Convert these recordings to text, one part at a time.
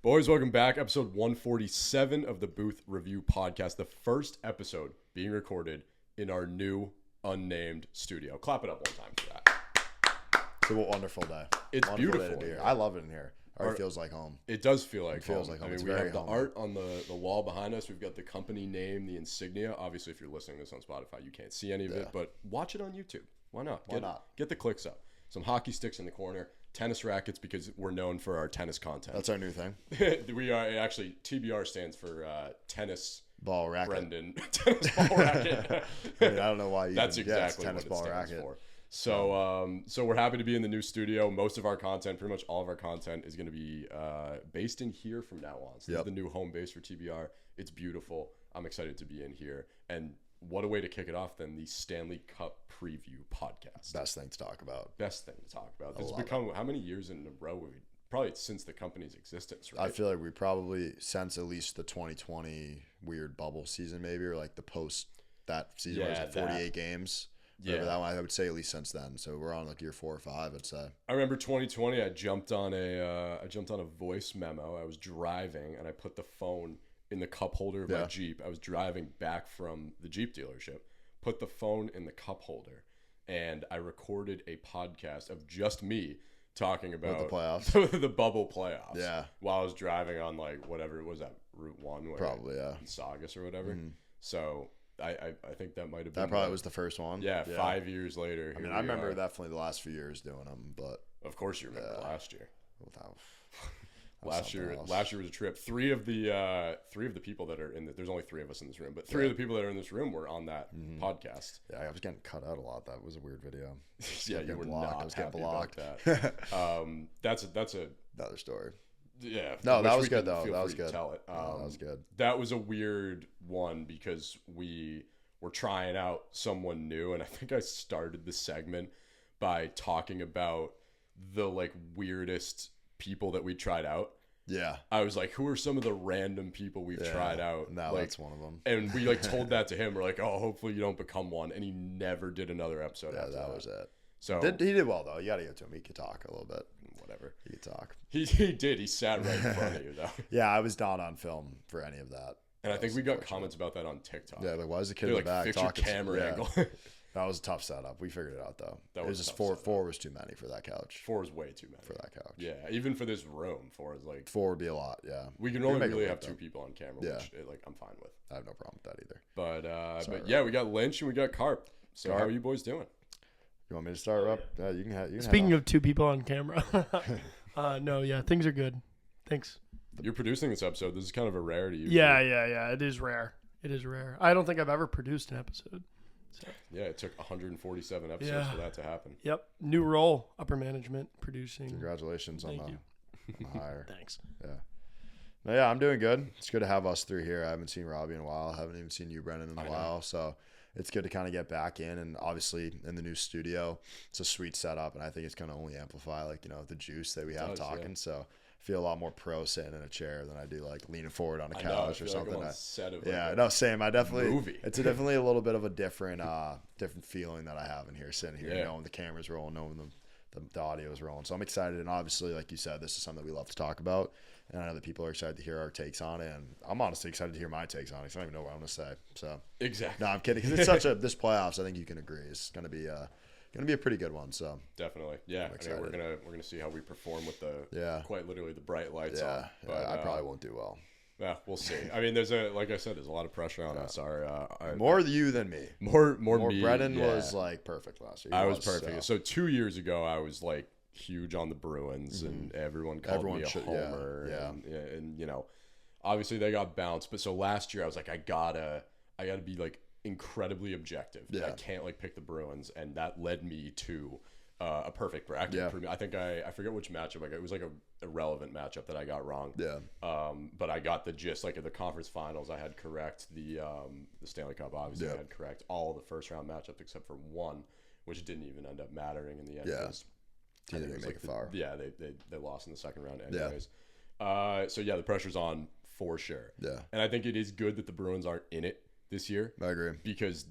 Boys, welcome back. Episode 147 of the Booth Review Podcast. The first episode being recorded in our new unnamed studio. Clap it up one time for that. It's a wonderful day. It's wonderful beautiful. Day to be here. I love it in here. It feels like home. It does feel like home. Like home. I mean, we have the art on the wall behind us. We've got the company name, the insignia. Obviously, if you're listening to this on Spotify, you can't see any of it, but watch it on YouTube. Why not? Get the clicks up. Some hockey sticks in the corner. Tennis rackets, because we're known for our tennis content. That's our new thing. We are actually, TBR stands for tennis ball racket. Brendan. Tennis ball racket. I don't know why you That's exactly tennis what it stands racket. For. So we're happy to be in the new studio. Most of our content, pretty much all of our content, is going to be based in here from now on. So this is the new home base for TBR. It's beautiful. I'm excited to be in here. And what a way to kick it off than the Stanley Cup preview podcast. Best thing to talk about. This has become how many years in a row? Probably since the company's existence, right? I feel like we probably, since at least the 2020 weird bubble season, maybe, or like the post that season where it was like 48 games. Yeah, that one, I would say at least since then. So we're on like year 4 or 5, I'd say. I remember 2020. I jumped on a voice memo. I was driving and I put the phone in the cup holder of my Jeep. I was driving back from the Jeep dealership, put the phone in the cup holder, and I recorded a podcast of just me talking about the playoffs, the bubble playoffs. Yeah, while I was driving on like whatever it was, that Route 1, probably in Saugus or whatever. Mm-hmm. So I think that might have been that probably was the first one. Yeah, 5 years later. I mean, I remember definitely the last few years doing them, but of course you remember last year. Last year was a trip. Three of the people that are in there's only 3 of us in this room, but 3 of the people that are in this room were on that podcast. Yeah, I was getting cut out a lot. That was a weird video. Yeah, you were blocked. I was getting blocked. That's another story. Yeah. No, that was good though. That was good. Tell it. That was good. That was a weird one because we were trying out someone new, and I think I started the segment by talking about the like weirdest people that we tried out. Yeah, I was like, who are some of the random people we've tried out? No, like, that's one of them. And we like told that to him. We're like, oh, hopefully you don't become one. And he never did another episode. Yeah, after that was it. So he did well though. You got to give it to him. He could talk a little bit. Whatever. He could talk. He did. He sat right in front of you though. Yeah, I was not on film for any of that. And I think we got comments about that on TikTok. Yeah, like why is the kid in the back fix talking? Your camera angle. That was a tough setup. We figured it out though. That was just four was too many for that couch. 4 is way too many for that couch. Yeah, even for this room, 4 is like 4 would be a lot. Yeah, we can only really have 2 people on camera, which like I'm fine with. I have no problem with that either. But yeah, we got Lynch and we got Carp. So how are you boys doing? You want me to start up? Yeah, you can. Speaking of 2 people on camera, no, yeah, things are good. Thanks. You're producing this episode. This is kind of a rarity. Yeah. It is rare. I don't think I've ever produced an episode. So. Yeah, it took 147 episodes for that to happen. Yep. New role, upper management, producing. Congratulations on the hire. Thanks. Yeah. No, yeah, I'm doing good. It's good to have us 3 here. I haven't seen Robbie in a while. I haven't even seen you, Brendan, in a while. So it's good to kind of get back in. And obviously in the new studio, it's a sweet setup. And I think it's going to only amplify, like, the juice that we have talking. Yeah. So I feel a lot more pro sitting in a chair than I do like leaning forward on a couch or something. Same. I definitely movie. It's definitely a little bit of a different feeling that I have in here, sitting here, knowing the camera's rolling, knowing the audio is rolling. So I'm excited, and obviously, like you said, this is something that we love to talk about, and I know that people are excited to hear our takes on it, and I'm honestly excited to hear my takes on it because I don't even know what I'm going to say. So exactly. No, I'm kidding, because it's this playoffs. I think you can agree is going to be a pretty good one. So definitely, yeah. I mean, we're gonna see how we perform with the quite literally the bright lights on. But I probably won't do well. Yeah, we'll see. I mean, like I said, there's a lot of pressure on us. More you than me. More me. Brennan was like perfect last year. I was perfect. So 2 years ago, I was like huge on the Bruins, and everyone called me a homer. And obviously they got bounced. But so last year, I was like, I gotta be like incredibly objective. I can't like pick the Bruins, and that led me to a perfect bracket. I think I forget which matchup I got. It was like a irrelevant matchup that I got wrong. But I got the gist. Like in the conference finals, I had correct. The Stanley Cup, obviously, I had correct all the first round matchups except for one, which didn't even end up mattering in the end. They didn't make it far. Yeah, they lost in the second round anyways. So the pressure's on for sure. Yeah, and I think it is good that the Bruins aren't in it this year. I agree. Because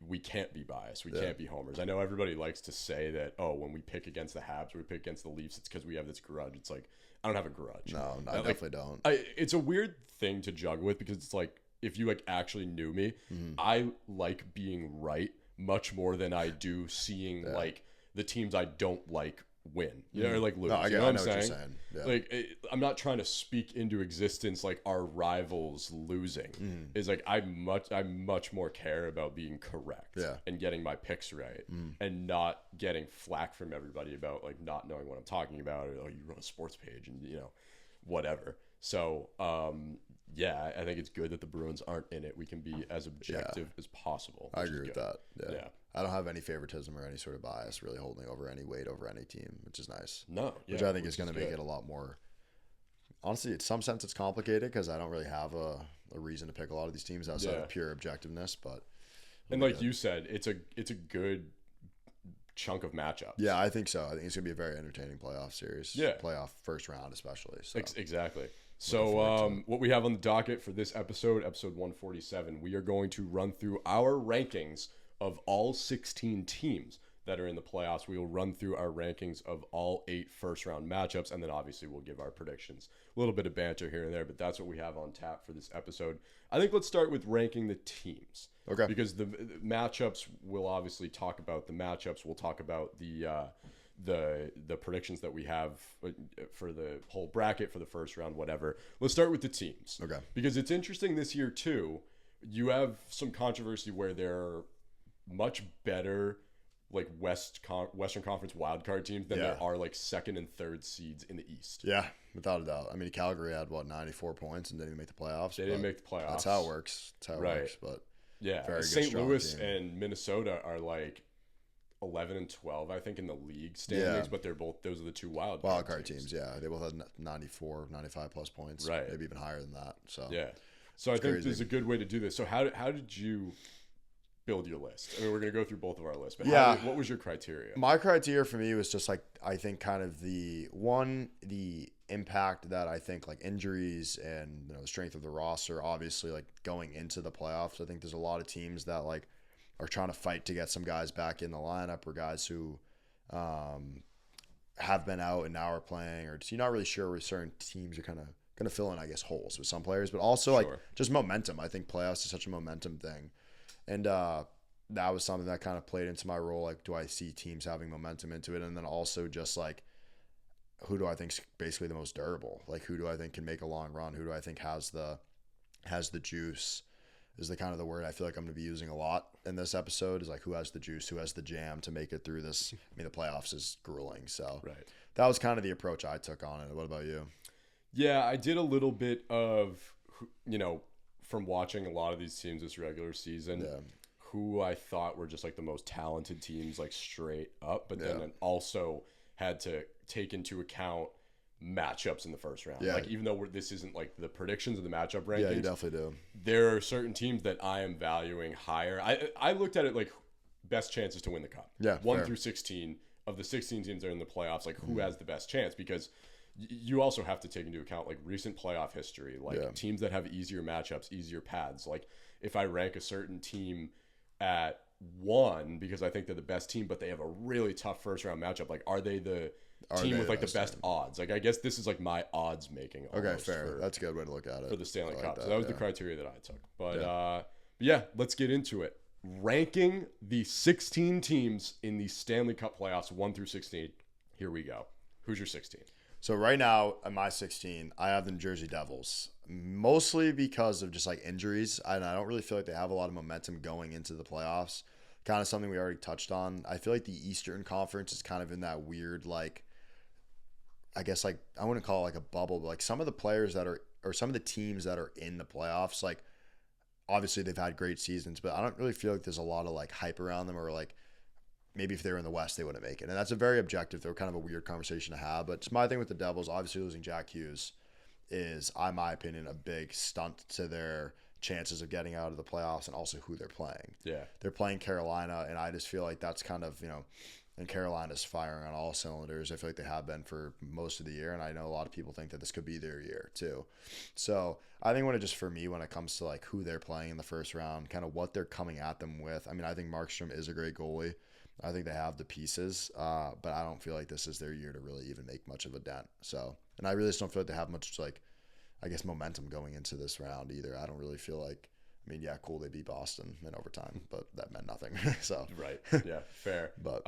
we can't be biased. We can't be homers. I know everybody likes to say that, oh, when we pick against the Habs or we pick against the Leafs, it's because we have this grudge. It's like, I don't have a grudge. No, I definitely don't. It's a weird thing to juggle with because it's like, if you like actually knew me, I like being right much more than I do seeing like the teams I don't like win, you know, or like lose. No, you know what I'm saying? What you're saying. Yeah. Like, I'm not trying to speak into existence like our rivals losing. Is like I much more care about being correct and getting my picks right and not getting flack from everybody about like not knowing what I'm talking about, or oh, you run a sports page and you know whatever. So yeah, I think it's good that the Bruins aren't in it. We can be as objective as possible. I agree with that. Yeah. I don't have any favoritism or any sort of bias really holding over any weight over any team, which is nice. No. Which I think is going to make it a lot more. Honestly, in some sense, it's complicated because I don't really have a reason to pick a lot of these teams outside of pure objectiveness. But and like you said, it's a good chunk of matchups. Yeah, I think so. I think it's going to be a very entertaining playoff series. Yeah. Playoff first round especially. So. Exactly. So what we have on the docket for this episode 147, we are going to run through our rankings of all 16 teams that are in the playoffs. We will run through our rankings of all 8 first-round matchups, and then obviously we'll give our predictions. A little bit of banter here and there, but that's what we have on tap for this episode. I think let's start with ranking the teams. Okay. Because the matchups, we'll obviously talk about the matchups. We'll talk about the predictions that we have for the whole bracket for the first round, whatever. Let's start with the teams. Okay. Because it's interesting this year too. You have some controversy where they're much better like Western Conference wildcard teams than there are like second and third seeds in the East. Yeah, without a doubt. I mean, Calgary had 94 points and didn't even make the playoffs. They didn't make the playoffs. That's how it works. That's how it works. But yeah, St. Louis and Minnesota are like 11 and 12, I think, in the league standings, but those are the two wildcard teams. Yeah, they both had 94, 95 plus points, right? Maybe even higher than that. So so I think there's a good way to do this. So how did you build your list? I mean, we're gonna go through both of our lists, but what was your criteria? My criteria for me was just like, I think kind of the impact that I think like injuries and the strength of the roster, obviously like going into the playoffs. I think there's a lot of teams that like are trying to fight to get some guys back in the lineup, or guys who have been out and now are playing, or just, you're not really sure where certain teams are kind of going to fill in, I guess, holes with some players, but also like just momentum. I think playoffs is such a momentum thing. And that was something that kind of played into my role. Like, do I see teams having momentum into it? And then also just like, who do I think is basically the most durable? Like, who do I think can make a long run? Who do I think has the juice? Is the kind of the word I feel like I'm going to be using a lot in this episode, is like, who has the juice, who has the jam to make it through this. I mean, the playoffs is grueling. So that was kind of the approach I took on it. What about you? Yeah, I did a little bit of, from watching a lot of these teams this regular season, who I thought were just like the most talented teams, like straight up, but then also had to take into account matchups in the first round. Like, even though this isn't like the predictions of the matchup rankings, yeah, you definitely do. There are certain teams that I am valuing higher. I looked at it like best chances to win the cup. 1 through 16 of the 16 teams that are in the playoffs. Like, who has the best chance? Because you also have to take into account like recent playoff history, like teams that have easier matchups, easier paths. Like, if I rank a certain team at 1 because I think they're the best team, but they have a really tough first round matchup, like, are they the team with like the best odds? Like, I guess this is like my odds making. Okay, fair. That's a good way to look at it for the Stanley Cup. So that was the criteria that I took. But yeah, let's get into it. Ranking the 16 teams in the Stanley Cup playoffs 1 through 16. Here we go. Who's your 16? So right now at my 16, I have the New Jersey Devils, mostly because of just like injuries. And I don't really feel like they have a lot of momentum going into the playoffs. Kind of something we already touched on. I feel like the Eastern Conference is kind of in that weird, like, I guess, like, I wouldn't call it like a bubble, but like some of the players that are, or some of the teams that are in the playoffs, like, obviously they've had great seasons, but I don't really feel like there's a lot of like hype around them, or like, maybe if they were in the West, they wouldn't make it. And that's a very objective, though, kind of a weird conversation to have. But it's my thing with the Devils. Obviously, losing Jack Hughes is, in my opinion, a big stunt to their chances of getting out of the playoffs, and also who they're playing. Yeah. They're playing Carolina, and I just feel like that's kind of, and Carolina's firing on all cylinders. I feel like they have been for most of the year, and I know a lot of people think that this could be their year too. So I think when it comes to like who they're playing in the first round, kind of what they're coming at them with. I mean, I think Markstrom is a great goalie. I think they have the pieces, but I don't feel like this is their year to really even make much of a dent. So, and I really just don't feel like they have much like, I guess, momentum going into this round either. I don't really feel like. I mean, yeah, cool. They beat Boston in overtime, but that meant nothing. So right, yeah, fair. But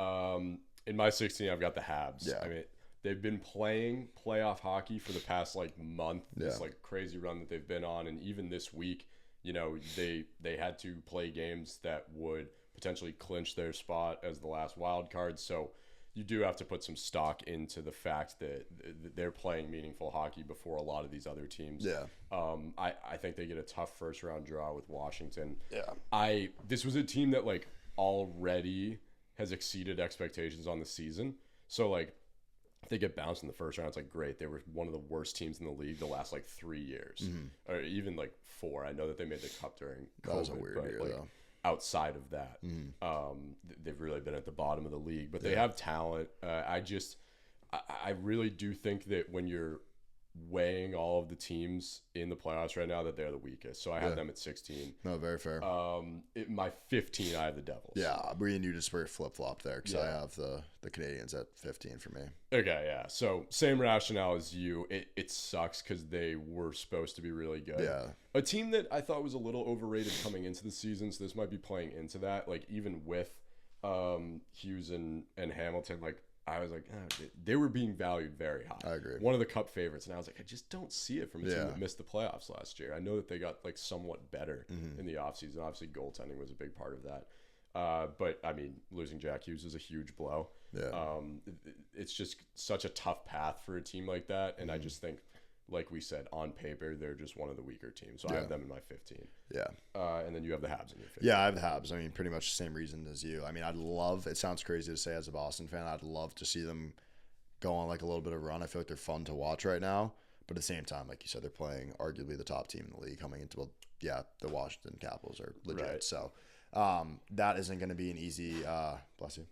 in my 16, I've got the Habs. Yeah. I mean, they've been playing playoff hockey for the past like month. This like crazy run that they've been on, and even this week, you know, they had to play games that would potentially clinch their spot as the last wild card. So you do have to put some stock into the fact that they're playing meaningful hockey before a lot of these other teams. Yeah. I think they get a tough first round draw with Washington. Yeah. This was a team that like already has exceeded expectations on the season. So like if they get bounced in the first round, it's like great. They were one of the worst teams in the league the last like 3 years, or even like 4. I know that they made the cup during COVID, that was a weird year like, though. Outside of that, they've really been at the bottom of the league, but they have talent. I really do think that when you're weighing all of the teams in the playoffs right now, that they're the weakest. So I have them at 16. No, very fair. My 15, I have the Devils. Yeah, me and you just were flip-flopped there because I have the Canadians at 15 for me. Okay, yeah. So same rationale as you. It sucks because they were supposed to be really good. Yeah. A team that I thought was a little overrated coming into the season, so this might be playing into that. Like even with Hughes and Hamilton, like I was like, they were being valued very high. I agree. One of the cup favorites, and I was like, I just don't see it from a team that missed the playoffs last year. I know that they got like somewhat better in the offseason. Obviously, goaltending was a big part of that. But I mean, losing Jack Hughes is a huge blow. Yeah. It's just such a tough path for a team like that, and I just think, like we said, on paper, they're just one of the weaker teams. So I have them in my 15. Yeah. And then you have the Habs in your 15. Yeah, I have the Habs. I mean, pretty much the same reason as you. I mean, it sounds crazy to say as a Boston fan, I'd love to see them go on like a little bit of a run. I feel like they're fun to watch right now. But at the same time, like you said, they're playing arguably the top team in the league coming into, the Washington Capitals are legit. Right. So that isn't going to be an easy, bless you.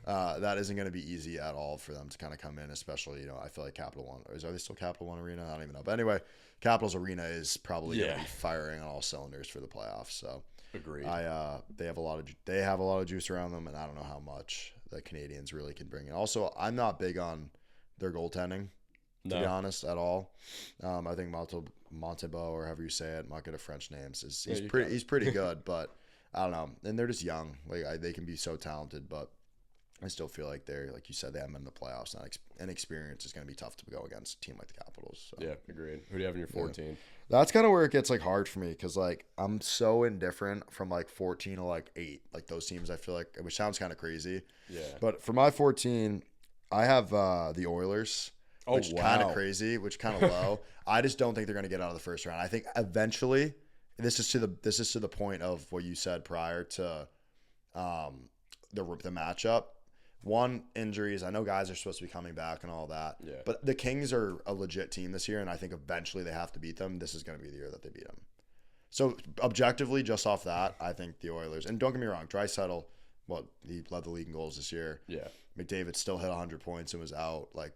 That isn't going to be easy at all for them to kind of come in, especially, I feel like Capital One. Are they still Capital One Arena? I don't even know. But anyway, Capitals Arena is probably going to be firing on all cylinders for the playoffs. So agreed. They have a lot of juice around them, and I don't know how much the Canadians really can bring in. Also, I'm not big on their goaltending, to be honest, at all. I think Montebo, or however you say it, I'm not good at French names. He's pretty good, but I don't know. And they're just young. Like they can be so talented, but I still feel like they're, like you said, they haven't been in the playoffs. And experience is going to be tough to go against a team like the Capitals. So. Yeah, agreed. Who do you have in your 14? Yeah. That's kind of where it gets like hard for me because like I'm so indifferent from like 14 to like 8. Like those teams, I feel like, which sounds kind of crazy. Yeah. But for my 14, I have the Oilers. Which kind of crazy, which kind of low. I just don't think they're going to get out of the first round. I think eventually, this is to the point of what you said prior to the matchup. One, injuries. I know guys are supposed to be coming back and all that. Yeah. But the Kings are a legit team this year, and I think eventually they have to beat them. This is going to be the year that they beat them. So objectively, just off that, I think the Oilers. And don't get me wrong, Draisaitl, he led the league in goals this year. Yeah. McDavid still hit 100 points and was out. Like,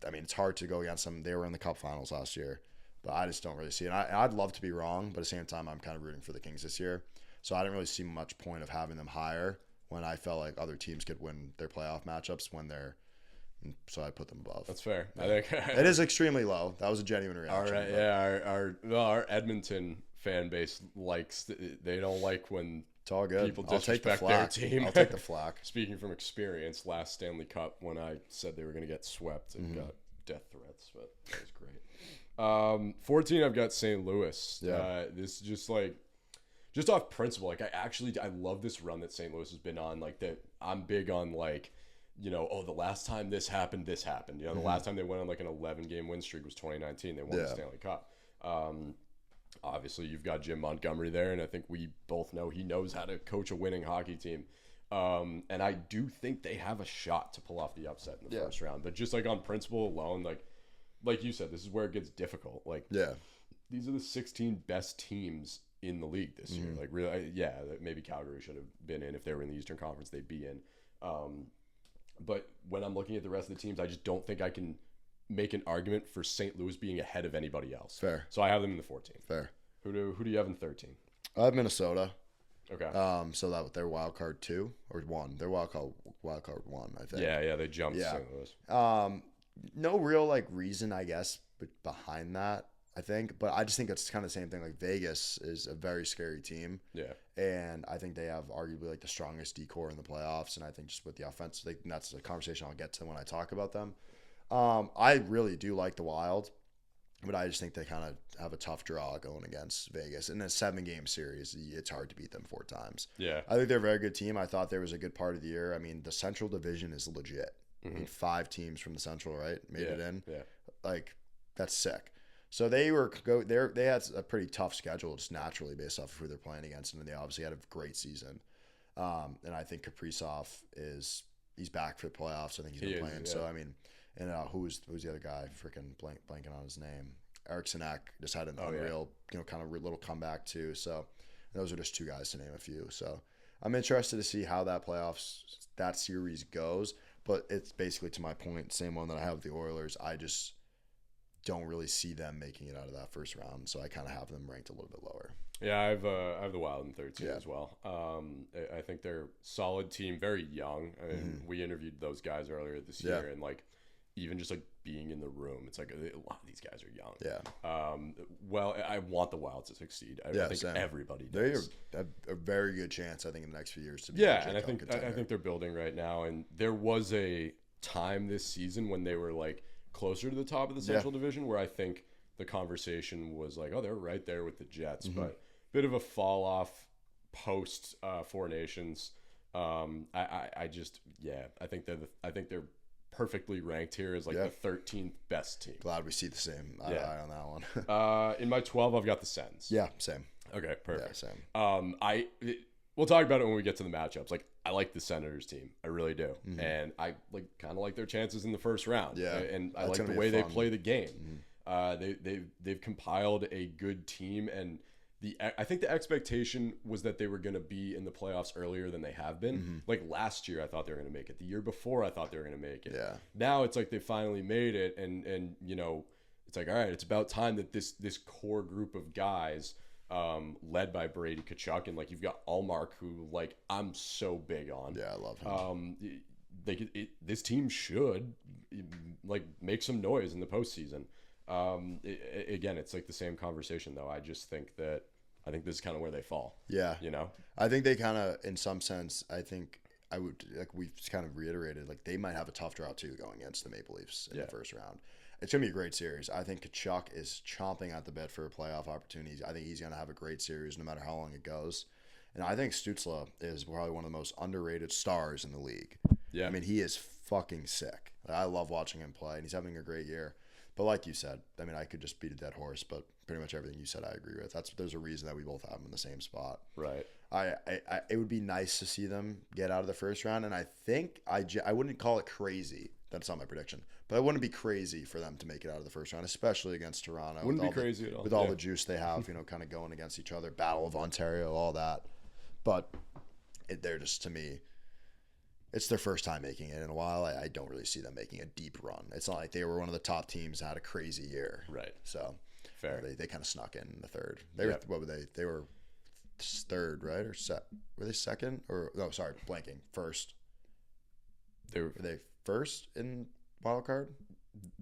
I mean, it's hard to go against them. They were in the Cup Finals last year, but I just don't really see it. And I'd love to be wrong, but at the same time, I'm kind of rooting for the Kings this year. So I didn't really see much point of having them higher when I felt like other teams could win their playoff matchups so I put them above. That's fair. Yeah. I think it is extremely low. That was a genuine reaction. All right, yeah. Our Edmonton fan base they don't like when it's all good. People disrespect their team. I'll take the flack. Speaking from experience, last Stanley Cup when I said they were going to get swept and got death threats, but that was great. 14, I've got St. Louis. Yeah. This is just off principle. Like I love this run that St. Louis has been on. Like that, I'm big on like, the last time this happened. The last time they went on like an 11-game win streak was 2019. They won the Stanley Cup. Obviously, you've got Jim Montgomery there, and I think we both know he knows how to coach a winning hockey team. And I do think they have a shot to pull off the upset in the first round. But just like on principle alone, like you said, this is where it gets difficult. Like, these are the 16 best teams in the league this year. Like, really, maybe Calgary should have been in. If they were in the Eastern Conference, they'd be in. But when I'm looking at the rest of the teams, I just don't think I can make an argument for St. Louis being ahead of anybody else. Fair. So I have them in the 14. Fair. Who do you have in 13? I have Minnesota. Okay. So that their wild card 2 or 1. Their wild card 1, I think. Yeah, they jumped St. Louis. No real like reason, I guess, behind that. I think, but I just think it's kind of the same thing. Like Vegas is a very scary team. Yeah. And I think they have arguably like the strongest decor in the playoffs. And I think just with the offense, that's a conversation I'll get to when I talk about them. I really do like the Wild, but I just think they kind of have a tough draw going against Vegas. In a 7-game series, it's hard to beat them 4 times. Yeah. I think they're a very good team. I thought there was a good part of the year. I mean, the Central Division is legit. I mean, 5 teams from the Central, right, made it in. Yeah. Like, that's sick. So they had a pretty tough schedule just naturally based off of who they're playing against, and they obviously had a great season. And I think Kaprizov he's back for the playoffs. I think he's been playing. Yeah. So I mean, and who's the other guy? Freaking blanking on his name. Eriksson Ek just had an unreal, kind of little comeback too. So those are just 2 guys to name a few. So I'm interested to see how that series goes. But it's basically, to my point, same one that I have with the Oilers. I just don't really see them making it out of that first round, so I kind of have them ranked a little bit lower. Yeah, I have the Wild in 13 as well. I think they're a solid team, very young. I mean, we interviewed those guys earlier this year, and like even just like being in the room, it's like a lot of these guys are young. Yeah. Well, I want the Wild to succeed. I think everybody does. They have a very good chance, I think, in the next few years to be. Yeah, and I think they're building right now. And there was a time this season when they were like closer to the top of the Central Division, where I think the conversation was like, oh, they're right there with the Jets, but bit of a fall off post 4 Nations. I think they're perfectly ranked here as like the 13th best team. Glad we see the same eye on that one. In my 12, I've got the Sens. Yeah, same. Okay, perfect. Yeah, same. We'll talk about it when we get to the matchups. Like, I like the Senators team. I really do. And I kind of like their chances in the first round. Yeah. And I like the way they play the game. They've compiled a good team, and I think the expectation was that they were going to be in the playoffs earlier than they have been. Like last year, I thought they were going to make it. The year before, I thought they were going to make it. Yeah. Now it's like they finally made it, and it's like, all right, it's about time that this core group of guys, led by Brady Tkachuk, and like you've got Allmark, who like I'm so big on. Yeah, I love him. This team should like make some noise in the postseason. Again, it's like the same conversation though. I just think this is kind of where they fall. Yeah. I think they kind of, in some sense, I think I would, like we've kind of reiterated, like they might have a tough draw too going against the Maple Leafs in the first round. It's going to be a great series. I think Tkachuk is chomping at the bit for playoff opportunities. I think he's going to have a great series no matter how long it goes. And I think Stützle is probably one of the most underrated stars in the league. Yeah. I mean, he is fucking sick. I love watching him play, and he's having a great year. But like you said, I mean, I could just beat a dead horse, but pretty much everything you said I agree with. There's a reason that we both have them in the same spot. Right. It would be nice to see them get out of the first round, and I think I wouldn't call it crazy. That's not my prediction, but it wouldn't be crazy for them to make it out of the first round, especially against Toronto. Wouldn't be crazy at all. With all the juice they have, kind of going against each other, Battle of Ontario, all that. But they're just, to me, it's their first time making it in a while. I don't really see them making a deep run. It's not like they were one of the top teams and had a crazy year. Right. So fair. They kind of snuck in the third. What were they? They were third, right? Or were they second? Or no, sorry, blanking. First. Were they first in wild card?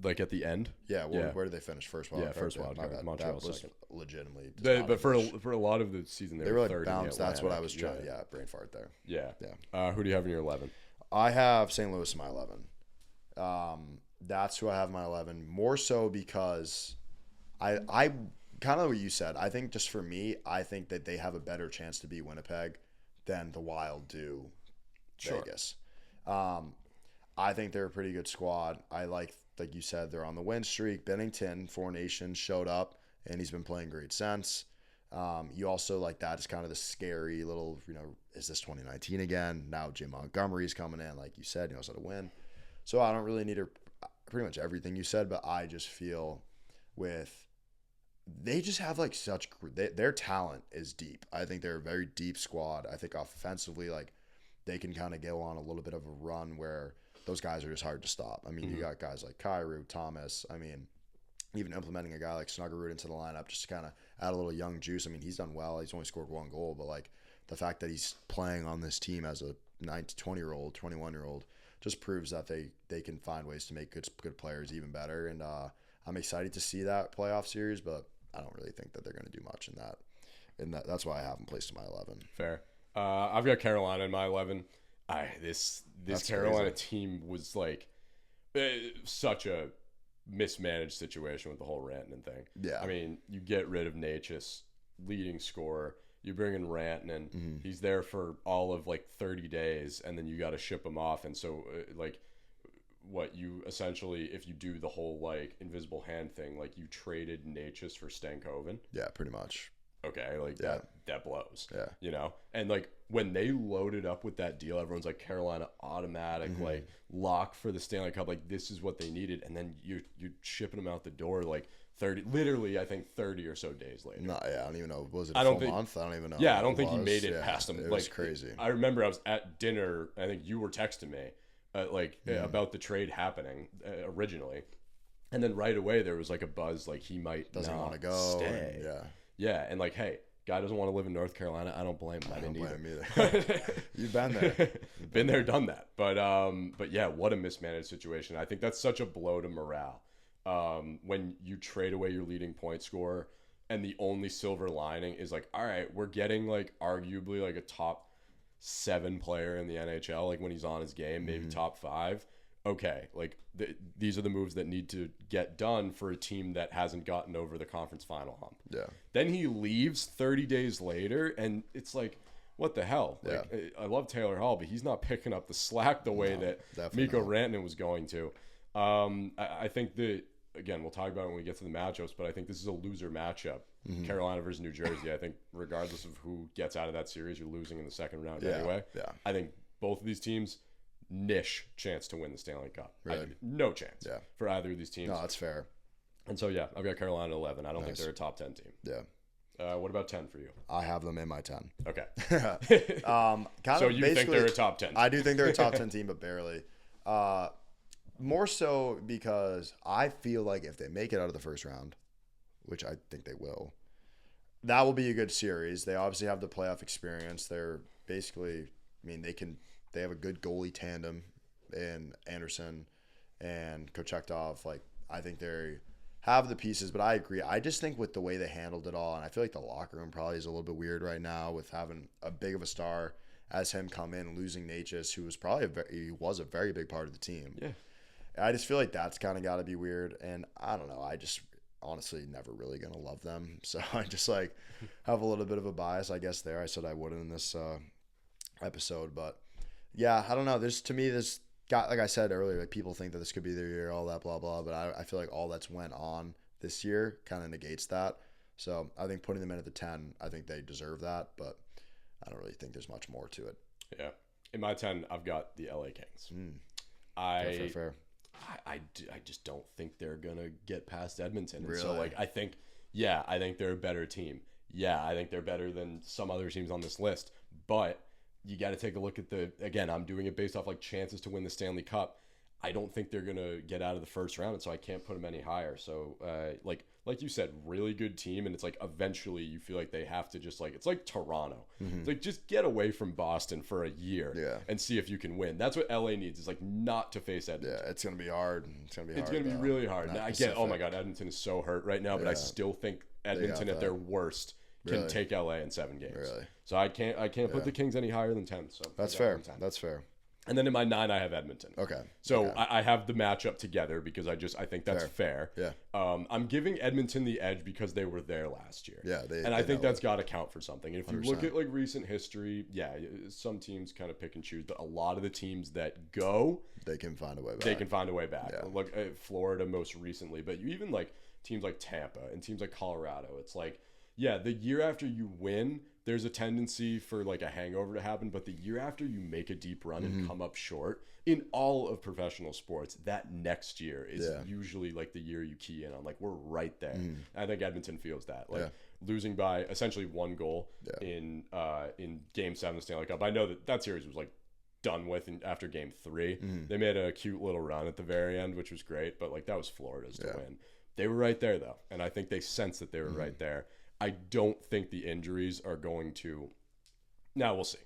Like at the end? Yeah. Where did they finish? First wild card. First wild card. Montreal was second. Legitimately. But for a lot of the season, they were like third. Bounced. That's what I was trying. Yeah, brain fart there. Yeah. Yeah. Who do you have in your 11? I have St. Louis in my 11. That's who I have in my 11. More so because I kind of what you said. I think just for me, I think that they have a better chance to beat Winnipeg than the Wild do Vegas. I think they're a pretty good squad. I like you said, they're on the win streak. Bennington, 4 Nations, showed up, and he's been playing great since. You also like that is kind of the scary little, is this 2019 again? Now Jim Montgomery's coming in, like you said, he knows how to win. So I don't really need pretty much everything you said, but I just feel they just have like their talent is deep. I think they're a very deep squad. I think offensively, like they can kind of go on a little bit of a run where those guys are just hard to stop. I mean, you got guys like Kyrou, Thomas. I mean, even implementing a guy like Snuggerud into the lineup just to kind of add a little young juice. I mean, he's done well. He's only scored 1 goal, but like the fact that he's playing on this team as a 9 to 20-year-old, 21-year-old just proves that they can find ways to make good players even better. And I'm excited to see that playoff series, but I don't really think that they're going to do much in that. And that's why I have them placed in my 11. Fair. I've got Carolina in my 11. This Carolina team was like such a mismanaged situation with the whole Rantanen thing. Yeah. I mean, you get rid of Natchez, leading scorer. You bring in Rantanen. He's there for all of like 30 days, and then you got to ship him off. And so, like, what you essentially, if you do the whole like invisible hand thing, like you traded Natchez for Stankoven. Yeah, pretty much. Okay, like that blows. Yeah. You know? And like when they loaded up with that deal, everyone's like Carolina automatic, like lock for the Stanley Cup, like this is what they needed. And then you're shipping them out the door like 30, literally I think 30 or so days later. No, yeah, I don't even know. Was it a full month? I don't even know. Yeah, I don't think he made it past them. It like, was crazy. I remember I was at dinner, I think you were texting me about the trade happening originally. And then right away there was like a buzz like he might doesn't want to go. Stay. Yeah, and like, hey, guy doesn't want to live in North Carolina. I don't blame him. I don't blame him either. You've been there. Been there, done that. But yeah, what a mismanaged situation. I think that's such a blow to morale. When you trade away your leading point scorer, and the only silver lining is like, all right, we're getting like arguably like a top 7 player in the NHL. Like when he's on his game, maybe top 5. Okay, like these are the moves that need to get done for a team that hasn't gotten over the conference final hump. Yeah. Then he leaves 30 days later, and it's like, what the hell? Like, I love Taylor Hall, but he's not picking up the slack the way that Mikko Rantanen was going to. I think that, again, we'll talk about it when we get to the matchups, but I think this is a loser matchup. Carolina versus New Jersey. I think regardless of who gets out of that series, you're losing in the second round anyway. Yeah. I think both of these teams, niche chance to win the Stanley Cup. Really? No chance for either of these teams. No, that's fair. And so, yeah, I've got Carolina at 11. I don't think they're a top 10 team. Yeah. What about 10 for you? I have them in my 10. Okay. So you think they're a top 10 team? I do think they're a top 10 team, but barely. More so because I feel like if they make it out of the first round, which I think they will, that will be a good series. They obviously have the playoff experience. They're basically, I mean, they have a good goalie tandem in Anderson and Kochetkov. Like, I think they have the pieces, but I agree. I just think with the way they handled it all, and I feel like the locker room probably is a little bit weird right now with having a big of a star as him come in, losing Natchez, who was probably he was a very big part of the team. Yeah. I just feel like that's kind of got to be weird, and I don't know. I just honestly never really gonna love them, so I just like have a little bit of a bias, I guess. There, I said I wouldn't in this episode, but yeah, I don't know. There's, to me, this got, like I said earlier, like people think that this could be their year, all that blah blah, but I feel like all that's went on this year kind of negates that. So I think putting them in at the 10, I think they deserve that, but I don't really think there's much more to it. Yeah, in my 10, I've got the LA Kings. Fair. I just don't think they're gonna get past Edmonton. And really? So like I think they're a better team. Yeah, I think they're better than some other teams on this list. But you got to take a look at again, I'm doing it based off like chances to win the Stanley Cup. I don't think they're gonna get out of the first round, and so I can't put them any higher. So like you said, really good team, and it's like eventually you feel like they have to just like, it's like Toronto. It's like just get away from Boston for a year and see if you can win. That's what LA needs, is like not to face Edmonton. Yeah, it's gonna be hard. It's gonna be really hard. Now, again, oh my God, Edmonton is so hurt right now, but I still think Edmonton at their worst can take LA in 7 games. Really? So I can't put the Kings any higher than 10. So that's fair. That's fair. And then in my 9, I have Edmonton. Okay. So I have the matchup together because I think that's fair. Yeah. I'm giving Edmonton the edge because they were there last year. Yeah. I think that's got to count for something. And if you look at like recent history, some teams kind of pick and choose, but a lot of the teams that go, they can find a way back. Yeah. Look at Florida most recently, but you even like teams like Tampa and teams like Colorado. It's like, yeah, the year after you win, there's a tendency for like a hangover to happen, but the year after you make a deep run and come up short in all of professional sports, that next year is usually like the year you key in on. Like, we're right there. I think Edmonton feels that. Like losing by essentially 1 goal in Game 7 of the Stanley Cup. I know that series was like done with after game 3. They made a cute little run at the very end, which was great, but like that was Florida's to win. They were right there though, and I think they sensed that they were right there. I don't think the injuries are going to. Now we'll see.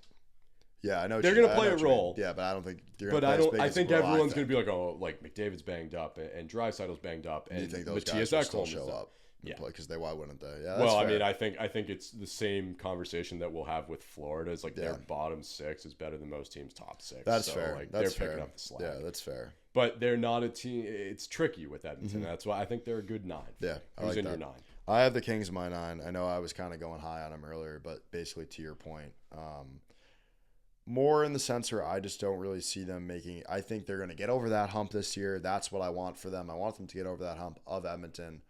Yeah, I know they're going to play a role. Yeah, but I don't think you're going to. But I don't. I think everyone's going to be like, oh, like McDavid's banged up and Draisaitl's banged up, and you think those guys will still show up? Yeah, because why wouldn't they? Yeah. Well, fair. I mean, I think it's the same conversation that we'll have with Florida. It's like their bottom 6 is better than most teams' top 6. That's fair. Like, that's they're fair. picking up the slack. Yeah, that's fair. But they're not a team. It's tricky with Edmonton. That's why I think they're a good 9. Yeah, who's in your 9? I have the Kings in my 9. I know I was kind of going high on them earlier, but basically to your point, more in the sense where I just don't really see them making. I think they're going to get over that hump this year. That's what I want for them. I want them to get over that hump of Edmonton.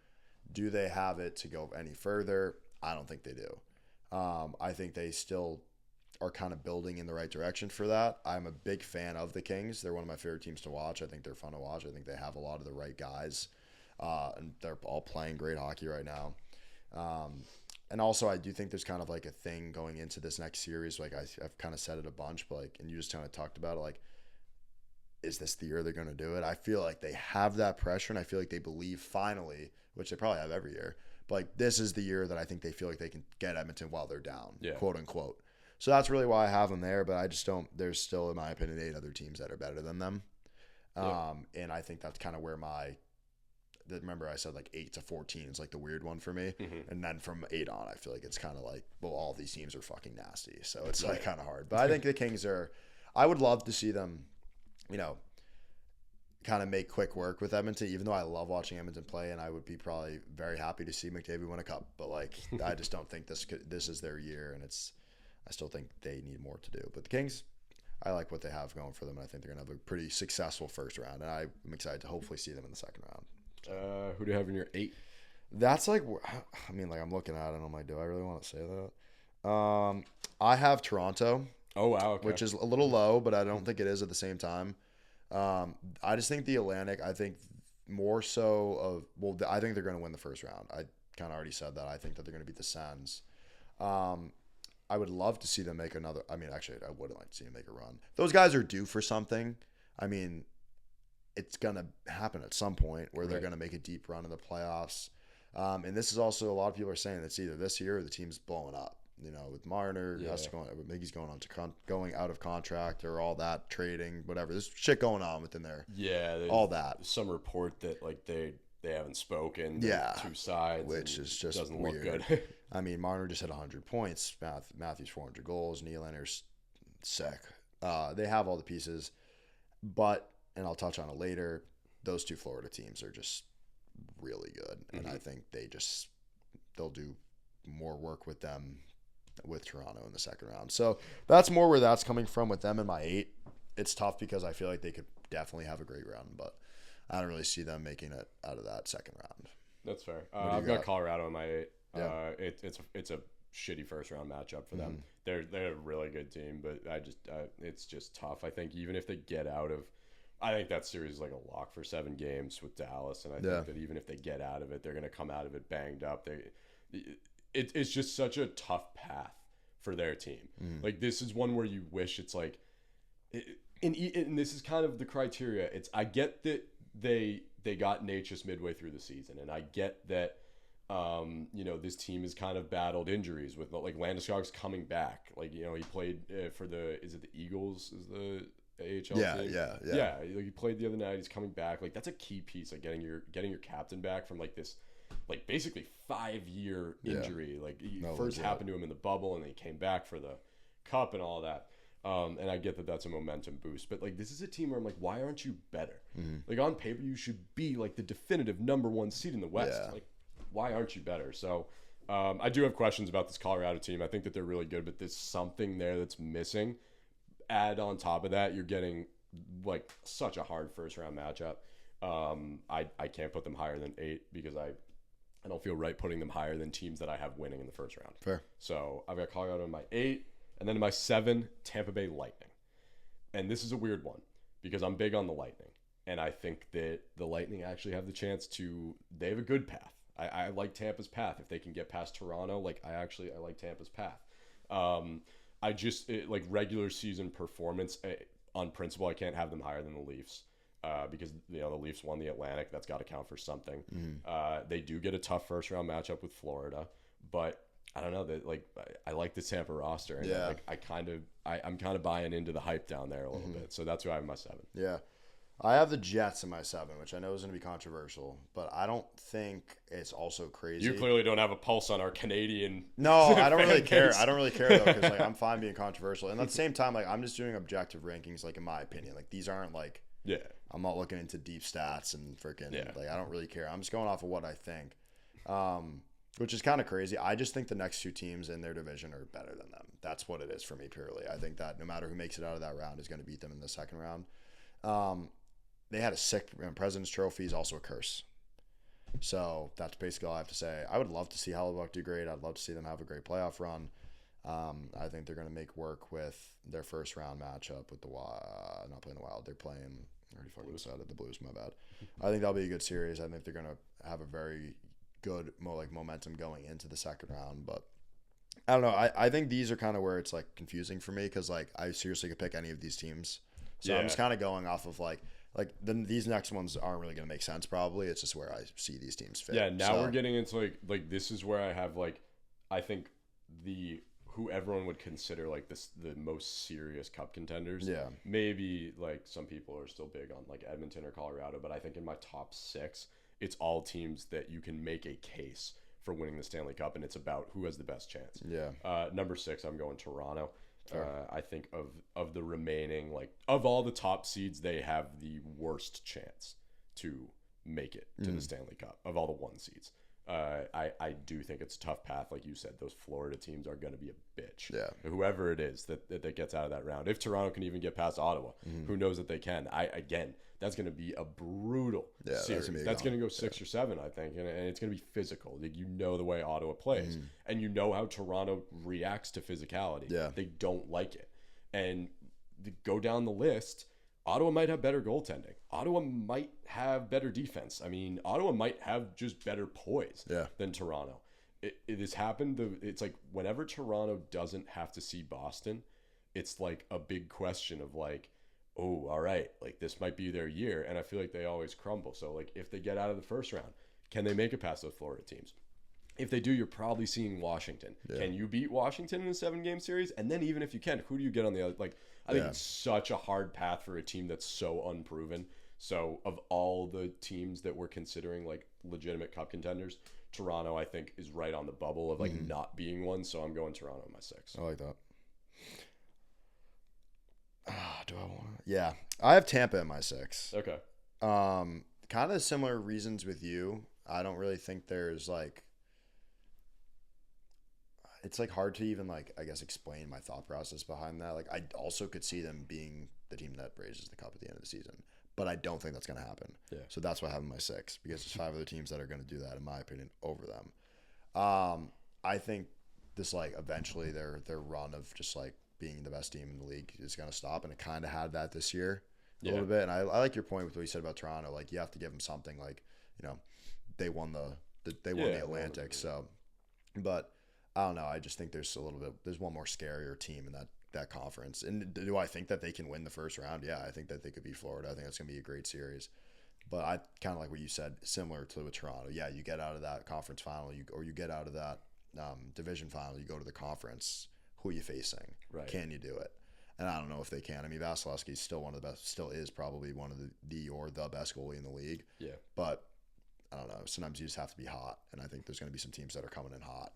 Do they have it to go any further? I don't think they do. I think they still are kind of building in the right direction for that. I'm a big fan of the Kings. They're one of my favorite teams to watch. I think they're fun to watch. I think they have a lot of the right guys, and they're all playing great hockey right now. And also, I do think there's kind of like a thing going into this next series. Like I've kind of said it a bunch, but like, and you just kind of talked about it. Like, is this the year they're going to do it? I feel like they have that pressure, and I feel like they believe finally, which they probably have every year, but like this is the year that I think they feel like they can get Edmonton while they're down, quote unquote. So that's really why I have them there, but I just don't. There's still, in my opinion, 8 other teams that are better than them, and I think that's kind of where remember I said like 8 to 14 is like the weird one for me, and then from 8 on, I feel like it's kind of like, well, all these teams are fucking nasty, so it's like kind of hard. But I think the Kings are. I would love to see them, kind of make quick work with Edmonton, even though I love watching Edmonton play, and I would be probably very happy to see McDavid win a cup. But like, I just don't think this is their year, and I still think they need more to do. But the Kings, I like what they have going for them, and I think they're gonna have a pretty successful first round, and I'm excited to hopefully see them in the second round. Who do you have in your 8? That's like, I mean, like I'm looking at it, and I'm like, do I really want to say that? I have Toronto. Oh wow, okay. Which is a little low, but I don't think it is at the same time. I just think the Atlantic, I think more so I think they're going to win the first round. I kind of already said that. I think that they're going to beat the Sens. I would love to see them make another. I mean, actually, I would like to see them make a run. Those guys are due for something. I mean, it's going to happen at some point where they're going to make a deep run in the playoffs. And this is also, a lot of people are saying it's either this year or the team's blowing up. With Marner, Miggy's going out of contract or all that, trading, whatever. There's shit going on within there. Yeah, all that. Some report that like they haven't spoken. Yeah, two sides, which is just doesn't weird. Look good. I mean, Marner just had 100 points. Matthews 400 goals. Nylander's sick. They have all the pieces, but and I'll touch on it later. Those 2 Florida teams are just really good, and I think they'll do more work with them. With Toronto in the second round. So that's more where that's coming from with them in my 8. It's tough because I feel like they could definitely have a great run, but I don't really see them making it out of that second round. That's fair. I've got Colorado in my 8. Yeah. It's a shitty first round matchup for them. They're a really good team, but it's just tough. I think even if they get out of, I think that series is like a lock for 7 games with Dallas, and I think that even if they get out of it, they're going to come out of it banged up. It's just such a tough path for their team. Like this is one where you wish it's like, and this is kind of the criteria. I get that they got Natchez midway through the season, and I get that this team has kind of battled injuries with like Landeskog's coming back. Like he played for is it the Eagles? Is the AHL team? Yeah. Like he played the other night. He's coming back. Like that's a key piece. Like getting your captain back from like this. Like basically 5-year injury. Like he first happened to him in the bubble, and then he came back for the cup and all that. And I get that that's a momentum boost, but like this is a team where I'm like, why aren't you better? Like on paper, you should be like the definitive number 1 seed in the West. Like, why aren't you better? So I do have questions about this Colorado team. I think that they're really good, but there's something there that's missing. Add on top of that, you're getting like such a hard first round matchup. I can't put them higher than 8 because I don't feel right putting them higher than teams that I have winning in the first round. Fair. So I've got Colorado in my 8, and then in my 7, Tampa Bay Lightning. And this is a weird one because I'm big on the Lightning, and I think that the Lightning actually have the chance to. They have a good path. I like Tampa's path if they can get past Toronto. Like I like Tampa's path. Like regular season performance. on principle, I can't have them higher than the Leafs. Because the Leafs won the Atlantic. That's got to count for something. They do get a tough first round matchup with Florida, but I don't know that I like the Tampa roster, and I'm kind of buying into the hype down there a little bit. So that's who I have in my 7. Yeah, I have the Jets in my 7, which I know is going to be controversial, but I don't think it's also crazy. You clearly don't have a pulse on our Canadian. No, I don't really care. I don't really care though, because I'm fine being controversial, and at the same time, I'm just doing objective rankings, in my opinion. These aren't yeah. I'm not looking into deep stats and freaking I don't really care. I'm just going off of what I think, which is kind of crazy. I just think the next 2 teams in their division are better than them. That's what it is for me purely. I think that no matter who makes it out of that round is going to beat them in the second round. They had a sick President's Trophy is also a curse. So that's basically all I have to say. I would love to see Hellebuyck do great. I'd love to see them have a great playoff run. I think they're going to make work with their first round matchup with the Wild. Not playing the Wild. They're playing. I already fucking decided the Blues. My bad. I think that'll be a good series. I think they're going to have a very good momentum going into the second round. But I don't know. I think these are kind of where it's confusing for me because I seriously could pick any of these teams. So I'm just kind of going off of these next ones aren't really going to make sense. Probably it's just where I see these teams fit. Yeah. Now we're getting into this is where I have I think who everyone would consider the most serious cup contenders. Yeah. Maybe some people are still big on Edmonton or Colorado, but I think in my top 6, it's all teams that you can make a case for winning the Stanley Cup, and it's about who has the best chance. Yeah. Number 6, I'm going Toronto. I think of the remaining, of all the top seeds, they have the worst chance to make it to the Stanley Cup of all the 1 seeds. I do think it's a tough path. Like you said, those Florida teams are going to be a bitch. Yeah. Whoever it is that gets out of that round. If Toronto can even get past Ottawa, who knows that they can. That's going to be a brutal series. That's going to go 6 or 7, I think. And it's going to be physical. The way Ottawa plays. And how Toronto reacts to physicality. Yeah. They don't like it. And go down the list, Ottawa might have better goaltending. Ottawa might have better defense. Ottawa might have just better poise than Toronto. It has happened. It's whenever Toronto doesn't have to see Boston, it's a big question of oh, all right, this might be their year. And I feel like they always crumble. So if they get out of the first round, can they make it past those Florida teams? If they do, you're probably seeing Washington. Yeah. Can you beat Washington in a 7-game series? And then even if you can, who do you get on the other? I think it's such a hard path for a team that's so unproven. So of all the teams that we're considering legitimate cup contenders, Toronto, I think, is right on the bubble of not being one. So I'm going Toronto in my 6. I like that. Do I want to? Yeah. I have Tampa in my 6. Okay. Kind of similar reasons with you. I don't really think there's it's hard to even I guess explain my thought process behind that. I also could see them being the team that raises the cup at the end of the season, but I don't think that's going to happen. Yeah. So that's why I have them in my 6 because there's 5 other teams that are going to do that in my opinion over them. I think this eventually their run of just being the best team in the league is going to stop, and it kind of had that this year a little bit. And I like your point with what you said about Toronto. You have to give them something. They won the Atlantic. So, but I don't know. I just think there's one more scarier team in that conference. And do I think that they can win the first round? Yeah, I think that they could beat Florida. I think that's going to be a great series. But I kind of like what you said, similar to with Toronto. Yeah, you get out of that conference final, or you get out of that division final, you go to the conference. Who are you facing? Right. Can you do it? And I don't know if they can. Vasilevsky is still one of the best. Still is probably one of the best goalie in the league. Yeah. But I don't know. Sometimes you just have to be hot, and I think there's going to be some teams that are coming in hot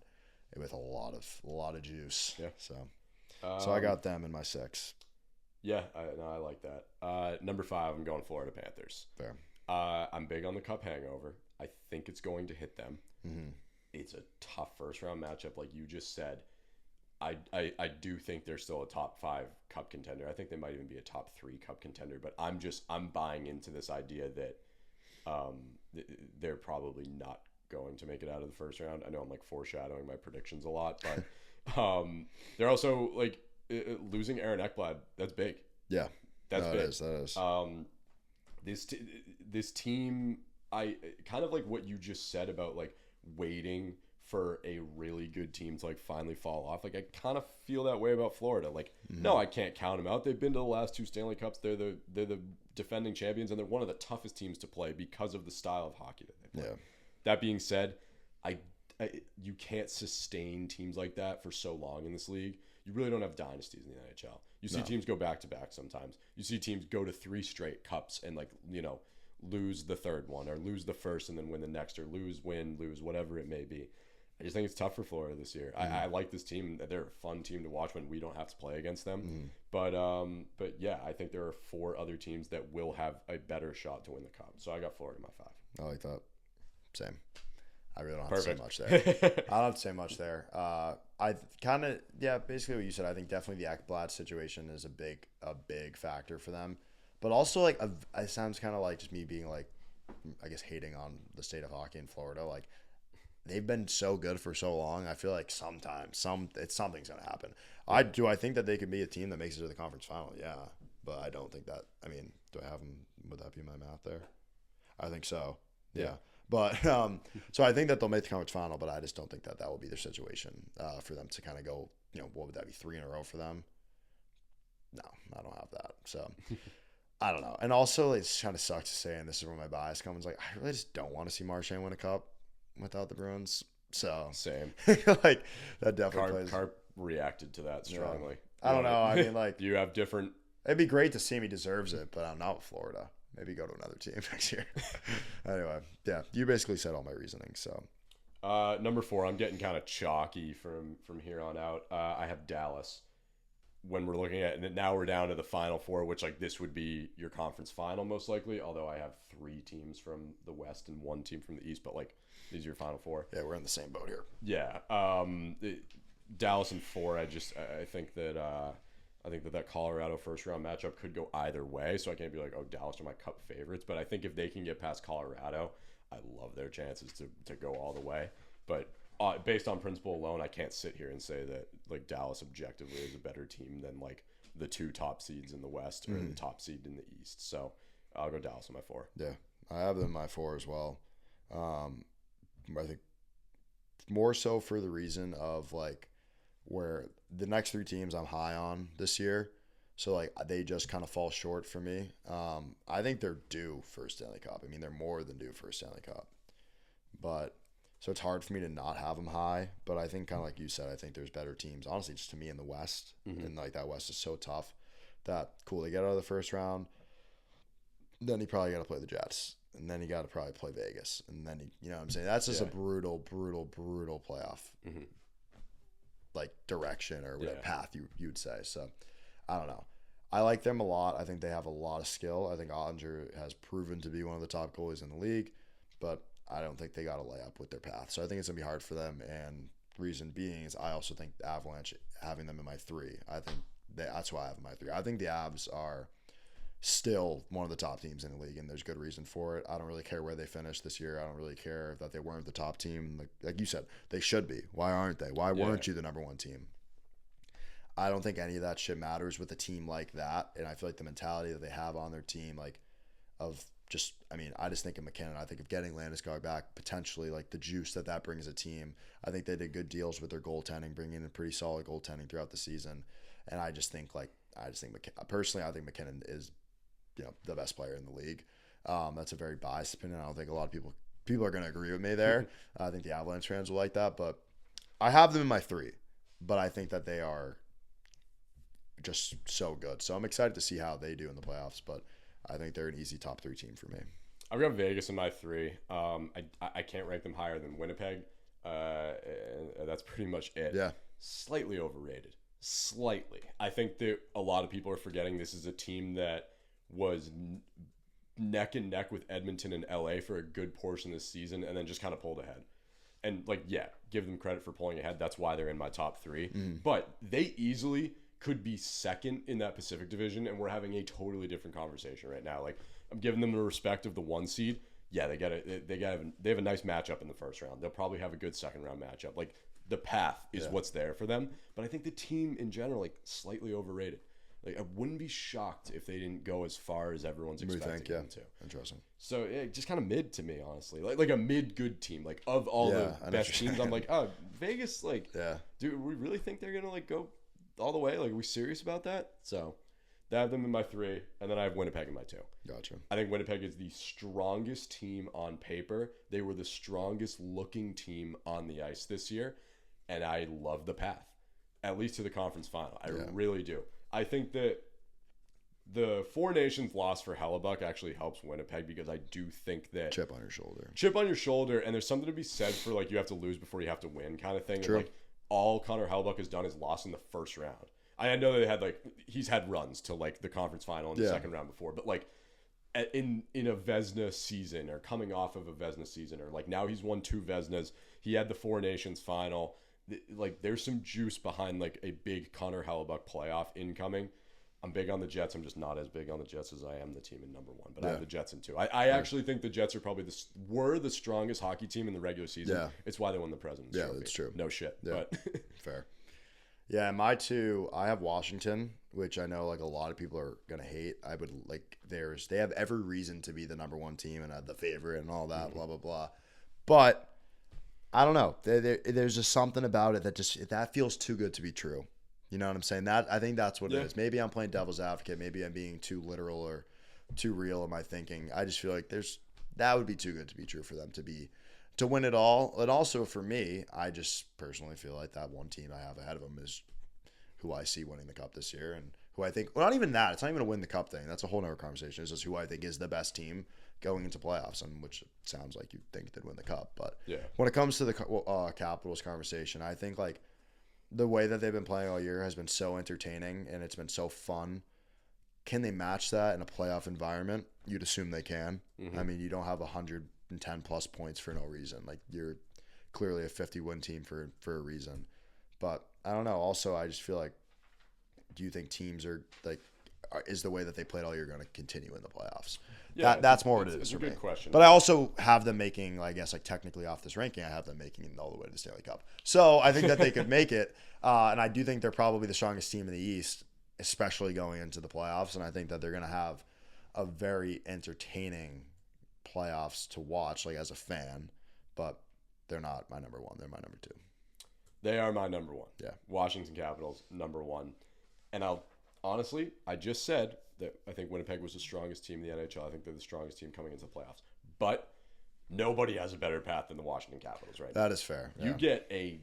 with a lot of juice. Yeah. So I got them in my 6. Yeah. I like that. Number 5, I'm going Florida Panthers. Fair. I'm big on the cup hangover. I think it's going to hit them. Mm-hmm. It's a tough first round matchup, like you just said. I do think they're still a top 5 cup contender. I think they might even be a top 3 cup contender, but I'm buying into this idea that they're probably not going to make it out of the first round. I know I'm foreshadowing my predictions a lot, but they're also losing Aaron Ekblad. That's big. Yeah, that's big. That is. This team, I kind of like what you just said about waiting for a really good team to like finally fall off. Like I kind of feel that way about Florida. Like no, I can't count them out. They've been to the last 2 Stanley Cups. They're the defending champions, and they're one of the toughest teams to play because of the style of hockey that they play. Yeah. That being said, you can't sustain teams like that for so long in this league. You really don't have dynasties in the NHL. You see teams go back to back sometimes. You see teams go to 3 straight cups and like, you know, lose the third one or lose the first and then win the next or lose, whatever it may be. I just think it's tough for Florida this year. I like this team. They're a fun team to watch when we don't have to play against them. But yeah, I think there are 4 other teams that will have a better shot to win the cup. So I got Florida in my 5. I like that. Same. I really don't have to say much there. I don't have to say much there. I kind of, basically what you said. I think definitely the Ekblad situation is a big factor for them. But also, like, it sounds kind of like just me being, like, I guess hating on the state of hockey in Florida. Like, they've been so good for so long. I feel like sometimes something's going to happen. I think that they could be a team that makes it to the conference final. Yeah. But I don't think that. I mean, do I have them? Would that be my math there? I think so. Yeah. But so I think that they'll make the conference final, but I just don't think that will be their situation for them to kind of go, you know, what would that be, 3 in a row for them? No, I don't have that. So I don't know. And also, it kind of sucks to say, and this is where my bias comes, like, I really just don't want to see Marchand win a cup without the Bruins. So same. Like, that definitely plays. Carp reacted to that strongly. Yeah. I don't know. I mean, like, you have different. It'd be great to see him. He deserves it, but I'm not with Florida. Maybe go to another team next year. Anyway, yeah, you basically said all my reasoning. So, number 4, I'm getting kind of chalky from here on out. I have Dallas. When we're looking at, and now we're down to the final 4, which like this would be your conference final most likely. Although I have 3 teams from the West and 1 team from the East, but like these are your final 4. Yeah, we're in the same boat here. Yeah, Dallas and 4. I think that Colorado first round matchup could go either way. So I can't be like, oh, Dallas are my cup favorites. But I think if they can get past Colorado, I love their chances to go all the way. But based on principle alone, I can't sit here and say that like Dallas objectively is a better team than like the 2 top seeds in the West or the top seed in the East. So I'll go Dallas in my 4. Yeah, I have them in my 4 as well. I think more so for the reason of like, where the next 3 teams I'm high on this year, so like they just kind of fall short for me. I think they're due for a Stanley Cup. I mean, they're more than due for a Stanley Cup, but so it's hard for me to not have them high. But I think kind of like you said, I think there's better teams. Honestly, just to me in the West, and like that West is so tough that they get out of the first round. Then you probably got to play the Jets, and then you got to probably play Vegas, and then you know what I'm saying. That's just a brutal playoff. Like direction or whatever path you would say. So I don't know. I like them a lot. I think they have a lot of skill. I think Ottinger has proven to be one of the top goalies in the league, but I don't think they got a layup with their path. So I think it's gonna be hard for them. And reason being is I also think the Avalanche, having them in my 3, I think that's why I have them in my 3. I think the Avs are still one of the top teams in the league, and there's good reason for it. I don't really care where they finish this year. I don't really care that they weren't the top team. Like you said, they should be. Why aren't they? Why weren't you the number 1 team? I don't think any of that shit matters with a team like that, and I feel like the mentality that they have on their team, like of just, I mean, I just think of McKinnon. I think of getting Landeskog back, potentially like the juice that brings a team. I think they did good deals with their goaltending, bringing in pretty solid goaltending throughout the season, and I just think personally, I think McKinnon is, you know, the best player in the league. That's a very biased opinion. I don't think a lot of people are going to agree with me there. I think the Avalanche fans will like that, but I have them in my 3. But I think that they are just so good. So I'm excited to see how they do in the playoffs. But I think they're an easy top 3 team for me. I've got Vegas in my 3. I can't rank them higher than Winnipeg. That's pretty much it. Yeah, slightly overrated. Slightly. I think that a lot of people are forgetting this is a team that was neck and neck with Edmonton and LA for a good portion of the season and then just kind of pulled ahead. And like, yeah, give them credit for pulling ahead. That's why they're in my top 3. But they easily could be second in that Pacific division, and we're having a totally different conversation right now. Like, I'm giving them the respect of the 1 seed. Yeah, they have a nice matchup in the first round. They'll probably have a good second round matchup. Like, the path is what's there for them. But I think the team in general, like, slightly overrated. Like, I wouldn't be shocked if they didn't go as far as everyone's expecting them to. Interesting. So just kind of mid to me, honestly. Like a mid good team. Like of all the best teams, I'm like, oh, Vegas. Like, do we really think they're gonna like go all the way? Like, are we serious about that? So, I have them in my 3, and then I have Winnipeg in my 2. Gotcha. I think Winnipeg is the strongest team on paper. They were the strongest looking team on the ice this year, and I love the path, at least to the conference final. I really do. I think that the Four Nations loss for Hellebuck actually helps Winnipeg because I do think that chip on your shoulder, and there's something to be said for like you have to lose before you have to win kind of thing. True. And, like all Connor Hellebuck has done is lost in the first round. I know they had like he's had runs to like the conference final in the second round before, but like in a Vezina season or coming off of a Vezina season or like now he's won 2 Vezinas. He had the Four Nations final. Like there's some juice behind like a big Connor Hellebuck playoff incoming. I'm big on the Jets. I'm just not as big on the Jets as I am the team in number 1. But I have the Jets in 2. I actually think the Jets are probably were the strongest hockey team in the regular season. Yeah. It's why they won the President's Trophy. That's true. No shit. Yeah. But fair. Yeah, my 2, I have Washington, which I know like a lot of people are gonna hate. I would like they have every reason to be the number 1 team and the favorite and all that, blah blah blah. But I don't know. There's just something about it that feels too good to be true. You know what I'm saying? I think that's what it is. Maybe I'm playing devil's advocate. Maybe I'm being too literal or too real in my thinking. I just feel like that would be too good to be true for them to win it all. And also for me, I just personally feel like that one team I have ahead of them is who I see winning the cup this year and who I think, well, not even that. It's not even a win the cup thing. That's a whole nother conversation. It's just who I think is the best team going into playoffs, and which it sounds like you think they'd win the cup. But when it comes to the Capitals conversation, I think like the way that they've been playing all year has been so entertaining and it's been so fun. Can they match that in a playoff environment? You'd assume they can. Mm-hmm. I mean, you don't have 110 plus points for no reason. Like you're clearly a 50-win team for a reason. But I don't know. Also, I just feel like, do you think teams are like, is the way that they played all year going to continue in the playoffs? Yeah, that's more what it is for me. It's a good question. But I also have them making, I guess, like technically off this ranking, I have them making it all the way to the Stanley Cup. So I think that they could make it. And I do think they're probably the strongest team in the East, especially going into the playoffs. And I think that they're going to have a very entertaining playoffs to watch, like as a fan. But they're not my number 1. They're my number 2. They are my number 1. Yeah. Washington Capitals, number 1. And honestly, I just said that I think Winnipeg was the strongest team in the NHL. I think they're the strongest team coming into the playoffs. But nobody has a better path than the Washington Capitals right now. That is fair. You get a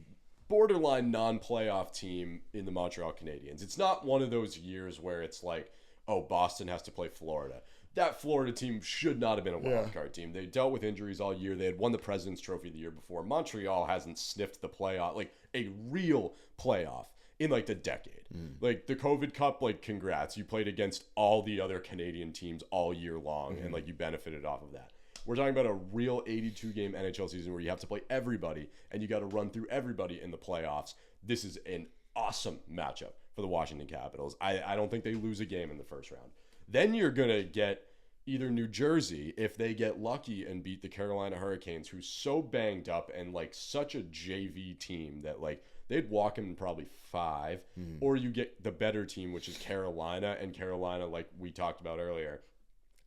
borderline non-playoff team in the Montreal Canadiens. It's not one of those years where it's like, oh, Boston has to play Florida. That Florida team should not have been a wild card team. They dealt with injuries all year. They had won the President's Trophy the year before. Montreal hasn't sniffed the playoff, like a real playoff, in like the decade. Like the COVID Cup, like congrats. You played against all the other Canadian teams all year long and like you benefited off of that. We're talking about a real 82-game NHL season where you have to play everybody and you got to run through everybody in the playoffs. This is an awesome matchup for the Washington Capitals. I don't think they lose a game in the first round. Then you're going to get either New Jersey, if they get lucky and beat the Carolina Hurricanes, who's so banged up and like such a JV team that like they'd walk him in probably 5, or you get the better team, which is Carolina, and Carolina, like we talked about earlier,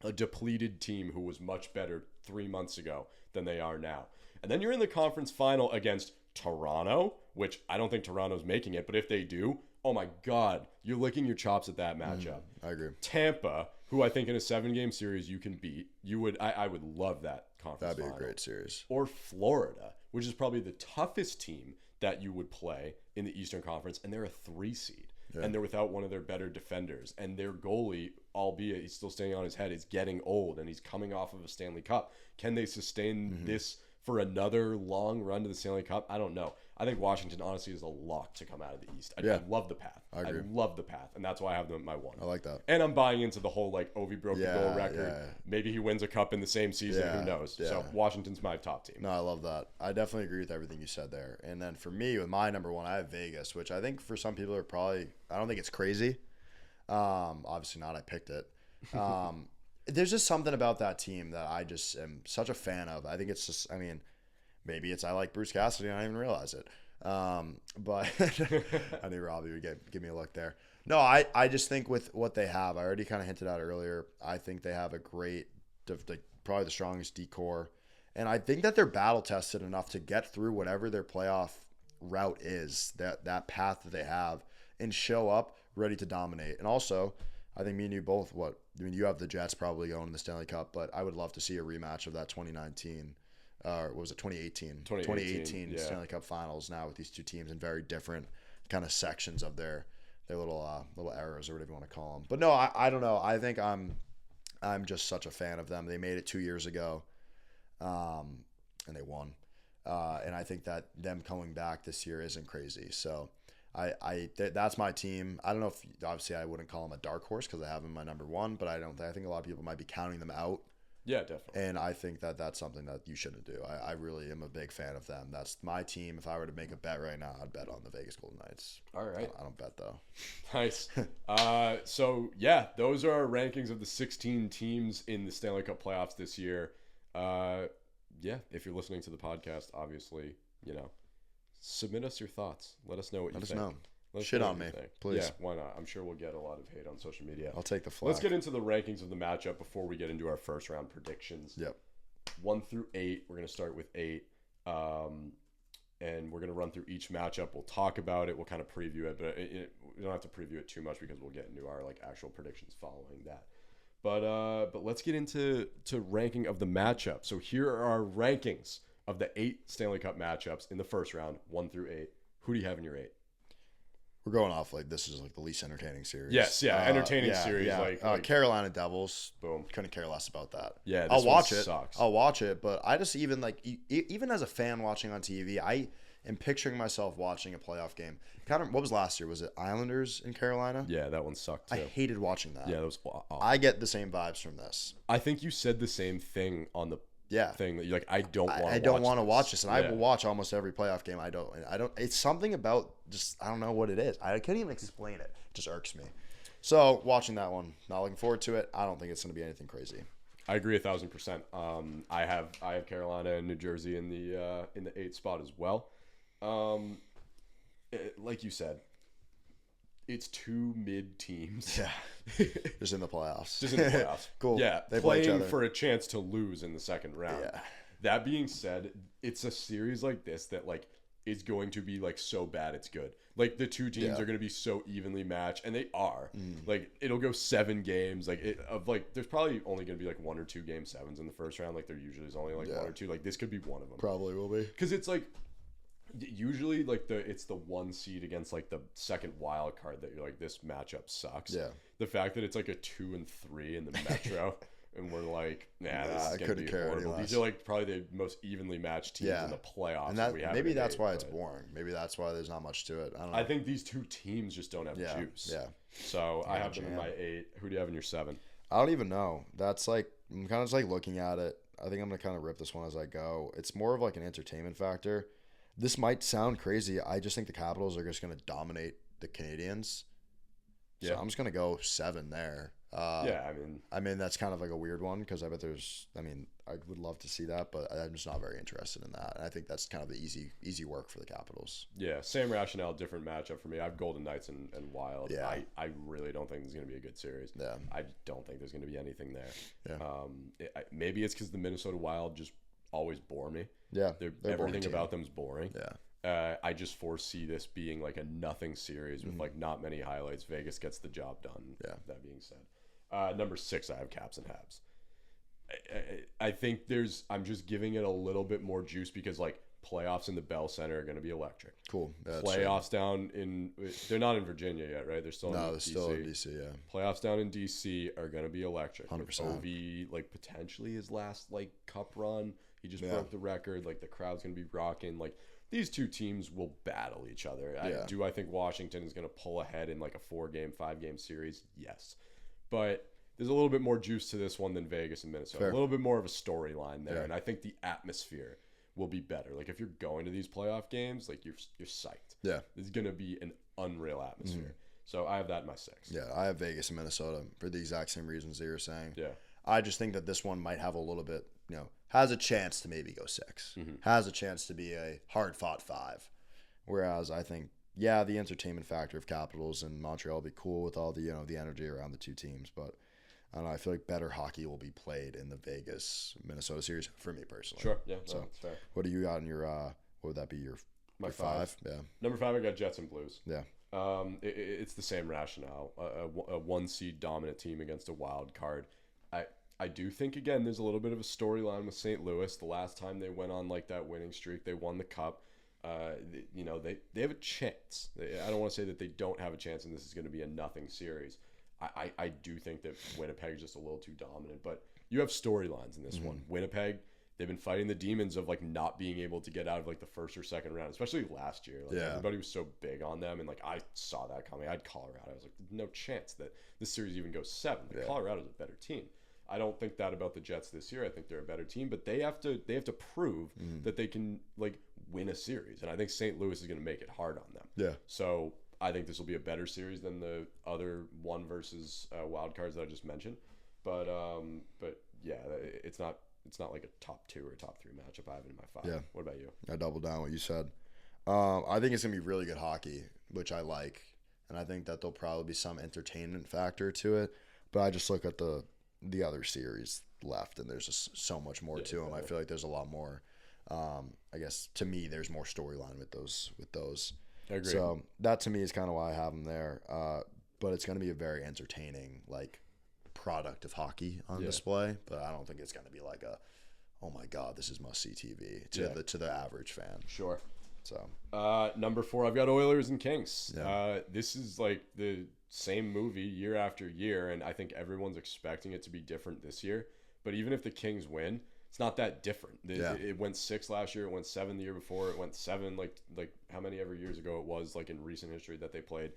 a depleted team who was much better 3 months ago than they are now. And then you're in the conference final against Toronto, which I don't think Toronto's making it, but if they do, oh my God, you're licking your chops at that matchup. I agree. Tampa, who I think in a 7-game series you can beat. I would love that conference final. That'd be a great series. Or Florida, which is probably the toughest team that you would play in the Eastern Conference, and they're a 3 seed. Yeah. And they're without one of their better defenders. And their goalie, albeit he's still staying on his head, is getting old, and he's coming off of a Stanley Cup. Can they sustain this for another long run to the Stanley Cup? I don't know. I think Washington, honestly, is a lock to come out of the East. I love the path. I agree. I love the path, and that's why I have them at my 1. I like that. And I'm buying into the whole, like, Ovi broke the goal record. Yeah. Maybe he wins a cup in the same season. Who knows? Yeah. So Washington's my top team. No, I love that. I definitely agree with everything you said there. And then for me, with my number 1, I have Vegas, which I think for some people are probably – I don't think it's crazy. Obviously not. I picked it. There's just something about that team that I just am such a fan of. I think it's just – I mean, maybe it's I like Bruce Cassidy and I didn't even realize it. But I knew Robbie would give me a look there. No, I just think with what they have, I already kind of hinted at earlier, I think they have a great, probably the strongest decor. And I think that they're battle tested enough to get through whatever their playoff route is, that path that they have, and show up ready to dominate. And also, I think me and you both, you have the Jets probably going in the Stanley Cup, but I would love to see a rematch of that 2019, what was it, 2018? 2018 yeah. Stanley Cup Finals now with these two teams in very different kind of sections of their little eras or whatever you want to call them. But no, I don't know. I think I'm just such a fan of them. They made it 2 years ago, and they won. And I think that them coming back this year isn't crazy. So that's my team. I don't know if, obviously I wouldn't call them a dark horse because I have them my number one, but I think a lot of people might be counting them out. Yeah, definitely. And I think that that's something that you shouldn't do. I really am a big fan of them. That's my team. If I were to make a bet right now, I'd bet on the Vegas Golden Knights. All right. I don't bet though. Nice. So yeah, those are our rankings of the 16 teams in the Stanley Cup playoffs this year. Yeah, if you're listening to the podcast, obviously, submit us your thoughts. Let us know what you think. Let us know. Shit on me, please. Yeah, why not? I'm sure we'll get a lot of hate on social media. I'll take the flag. Let's get into the rankings of the matchup before we get into our first round predictions. Yep. 1 through 8. We're going to start with 8. And we're going to run through each matchup. We'll talk about it. We'll kind of preview it, but we don't have to preview it too much because we'll get into our actual predictions following that. But let's get into ranking of the matchup. So here are our rankings of the 8 Stanley Cup matchups in the first round, 1 through 8. Who do you have in your 8? We're going off this is the least entertaining series. Yes, yeah, entertaining series. Yeah. Carolina Devils. Boom. Couldn't care less about that. Yeah, I'll watch it. Sucks. I'll watch it, but I just even as a fan watching on TV, I am picturing myself watching a playoff game. Kind of, what was last year? Was it Islanders in Carolina? Yeah, that one sucked too. I hated watching that. Yeah, that was awful. I get the same vibes from this. I think you said the same thing on the thing that you're like, I don't want to watch this, and I will watch almost every playoff game. I don't. It's something about just I don't know what it is. I can't even explain it. It just irks me. So watching that one, not looking forward to it. I don't think it's going to be anything crazy. I agree 1,000%. I have Carolina and New Jersey in the 8th spot as well. Like you said, it's 2 mid teams. Yeah. Just in the playoffs. Cool. Yeah. They playing for a chance to lose in the second round. Yeah. That being said, it's a series like this that is going to be so bad it's good. The two teams are going to be so evenly matched, and they are. It'll go 7 games. There's probably only going to be 1 or 2 game 7s in the first round. There usually is only 1 or 2. This could be one of them. Probably will be. Because it's usually it's the 1 seed against the second wild card that you're this matchup sucks. Yeah. The fact that it's a 2 and 3 in the Metro and we're this is gonna be horrible. These are probably the most evenly matched teams in the playoffs. And maybe that's why it's boring. Maybe that's why there's not much to it. I don't know. I think these 2 teams just don't have juice. Yeah. So I have them in my 8. Who do you have in your 7? I don't even know. That's I'm kind of just looking at it. I think I'm gonna kind of rip this one as I go. It's more of an entertainment factor. This might sound crazy. I just think the Capitals are just going to dominate the Canadians. Yeah. So I'm just going to go 7 there. I mean that's kind of a weird one because I bet I would love to see that, but I'm just not very interested in that. And I think that's kind of the easy work for the Capitals. Yeah, same rationale, different matchup for me. I have Golden Knights and Wild. Yeah. I really don't think this is going to be a good series. Yeah. I don't think there's going to be anything there. Yeah. Maybe it's because the Minnesota Wild just always bore me. Yeah, they're everything about them is boring. Yeah, I just foresee this being a nothing series with not many highlights. Vegas gets the job done. Yeah. That being said, number 6, I have Caps and Habs. I think I'm just giving it a little bit more juice because playoffs in the Bell Center are going to be electric. Cool. Playoffs down in they're not in Virginia yet, right? They're still in DC. Still in DC. Yeah. Playoffs down in DC are going to be electric. 100%. Ovi potentially his last cup run. He just broke the record. The crowd's going to be rocking. These 2 teams will battle each other. Yeah. I think Washington is going to pull ahead in a 4-game, 5-game series? Yes. But there's a little bit more juice to this one than Vegas and Minnesota. Fair. A little bit more of a storyline there. Yeah. And I think the atmosphere will be better. If you're going to these playoff games, you're psyched. Yeah. There's going to be an unreal atmosphere. So I have that in my 6. Yeah, I have Vegas and Minnesota for the exact same reasons that you're saying. Yeah. I just think that this one might have a little bit, has a chance to maybe go 6. Mm-hmm. Has a chance to be a hard-fought 5. Whereas I think yeah, the entertainment factor of Capitals and Montreal will be cool with all the the energy around the two teams, but I don't know. I feel like better hockey will be played in the Vegas Minnesota series for me personally. Sure, yeah, so that's fair. What do you got in your? What would that be? Your five? Yeah. Number 5, I got Jets and Blues. Yeah. It's the same rationale. A 1-seed dominant team against a wild card. I do think, again, there's a little bit of a storyline with St. Louis. The last time they went on like that winning streak, they won the cup. They have a chance. I don't want to say that they don't have a chance and this is going to be a nothing series. I do think that Winnipeg is just a little too dominant, but you have storylines in this one. Winnipeg, they've been fighting the demons of like not being able to get out of like the first or second round, especially last year. Like everybody was so big on them, and like I saw that coming. I had Colorado. I was like, no chance that this series even goes 7. Like, Colorado's a better team. I don't think that about the Jets this year. I think they're a better team, but they have to prove that they can like win a series, and I think St. Louis is going to make it hard on them. Yeah. So I think this will be a better series than the other 1 versus wild cards that I just mentioned. But yeah, it's not like a top 2 or a top 3 matchup. I have it in my 5. Yeah. What about you? I double down what you said. I think it's gonna be really good hockey, which I like, and I think that there'll probably be some entertainment factor to it. But I just look at the other series left, and there's just so much more to them. I feel like there's a lot more. I guess to me, there's more storyline with those. I agree. So that to me is kind of why I have them there. But it's going to be a very entertaining like product of hockey on display. But I don't think it's going to be like a, oh my god, this is must see TV to the average fan. Sure. So number 4, I've got Oilers and Kings. Yeah. This is like the same movie year after year, and I think everyone's expecting it to be different this year. But even if the Kings win, it's not that different. It went 6 last year. It went 7 the year before. It went 7 like how many ever years ago it was like in recent history that they played.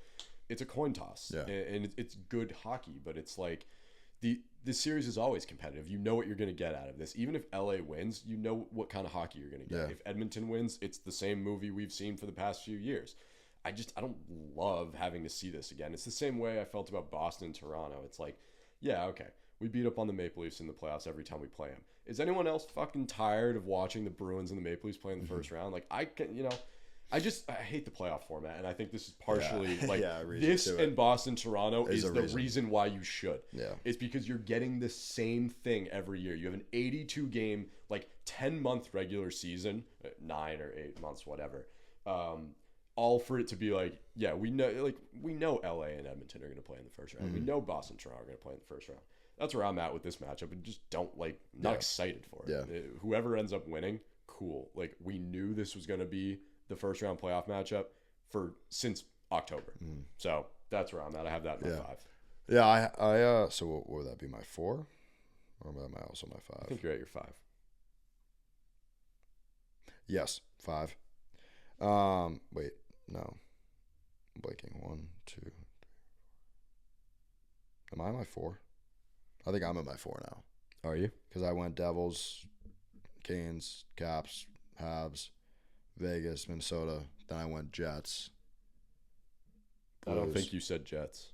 It's a coin toss, and it's good hockey. But it's like the series is always competitive. You know what you're going to get out of this. Even if LA wins, you know what kind of hockey you're going to get. Yeah. If Edmonton wins, it's the same movie we've seen for the past few years. I don't love having to see this again. It's the same way I felt about Boston and Toronto. It's like, yeah, okay, we beat up on the Maple Leafs in the playoffs every time we play them. Is anyone else fucking tired of watching the Bruins and the Maple Leafs play in the first round? Like, I hate the playoff format, and I think this is partially this and Boston, Toronto is the reason why you should. Yeah. It's because you're getting the same thing every year. You have an 82 game, like 10-month regular season, 9 or 8 months, whatever. All for it to be like, yeah, we know LA and Edmonton are going to play in the first round. We know Boston and Toronto are going to play in the first round. That's where I'm at with this matchup, and just not excited for it. Yeah. Whoever ends up winning, cool. Like, we knew this was going to be the first round playoff matchup since October. So that's where I'm at. I have that in my 5. Yeah, I so what would that be, my 4? Or am I also my 5? I think you're at your 5. Yes, 5. Wait, no. I'm blanking. 1, 2, 3. Am I at my 4? I think I'm at my 4 now. Are you? Because I went Devils, Canes, Caps, Habs, Vegas, Minnesota. Then I went Jets. Blues. I don't think you said Jets.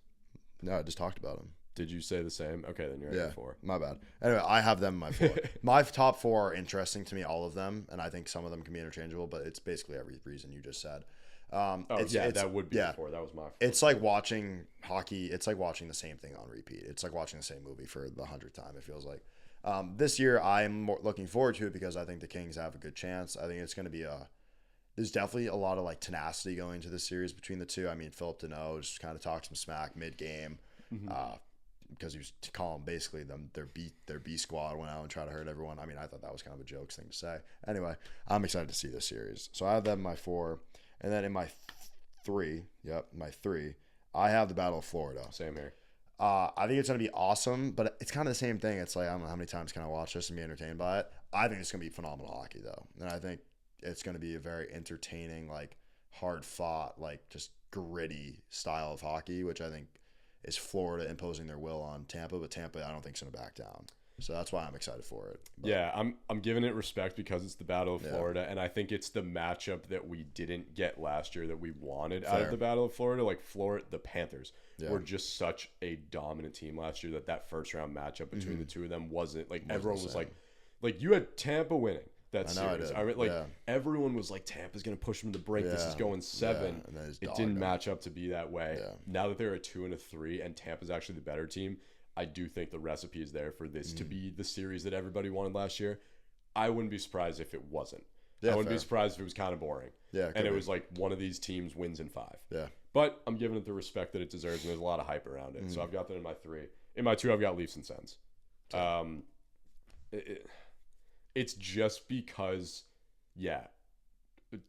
No, I just talked about them. Did you say the same? Okay, then you're at your 4. My bad. Anyway, I have them in my 4. My top 4 are interesting to me, all of them, and I think some of them can be interchangeable, but it's basically every reason you just said. That would be 4. That was my 4. It's like watching hockey. It's like watching the same thing on repeat. It's like watching the same movie for the 100th time, it feels like. This year, I'm more looking forward to it because I think the Kings have a good chance. I think it's going to be there's definitely a lot of like tenacity going into this series between the two. I mean, Philip Deneau just kind of talked some smack mid-game because he was calling basically their B squad went out and tried to hurt everyone. I mean, I thought that was kind of a jokes thing to say. Anyway, I'm excited to see this series. So I have them in my 4. And then in my 3, I have the Battle of Florida. Same here. I think it's going to be awesome, but it's kind of the same thing. It's like, I don't know how many times can I watch this and be entertained by it. I think it's going to be phenomenal hockey, though. And I think it's going to be a very entertaining, like, hard-fought, like, just gritty style of hockey, which I think is Florida imposing their will on Tampa. But Tampa, I don't think is going to back down. So that's why I'm excited for it. But, yeah, I'm giving it respect because it's the Battle of Florida, and I think it's the matchup that we didn't get last year that we wanted out of the Battle of Florida. Like the Panthers were just such a dominant team last year that first round matchup between the two of them wasn't like everyone was like you had Tampa winning. that series. I mean, everyone was like, Tampa's going to push them to the break. This is going 7. It didn't match up to be that way. Now that they're a 2 and a 3 and Tampa's actually the better team, I do think the recipe is there for this to be the series that everybody wanted last year. I wouldn't be surprised if it wasn't. I wouldn't be surprised if it was kind of boring. And it was like one of these teams wins in 5. But I'm giving it the respect that it deserves, and there's a lot of hype around it. So I've got that in my 3. In my 2, I've got Leafs and Sens. It's just because,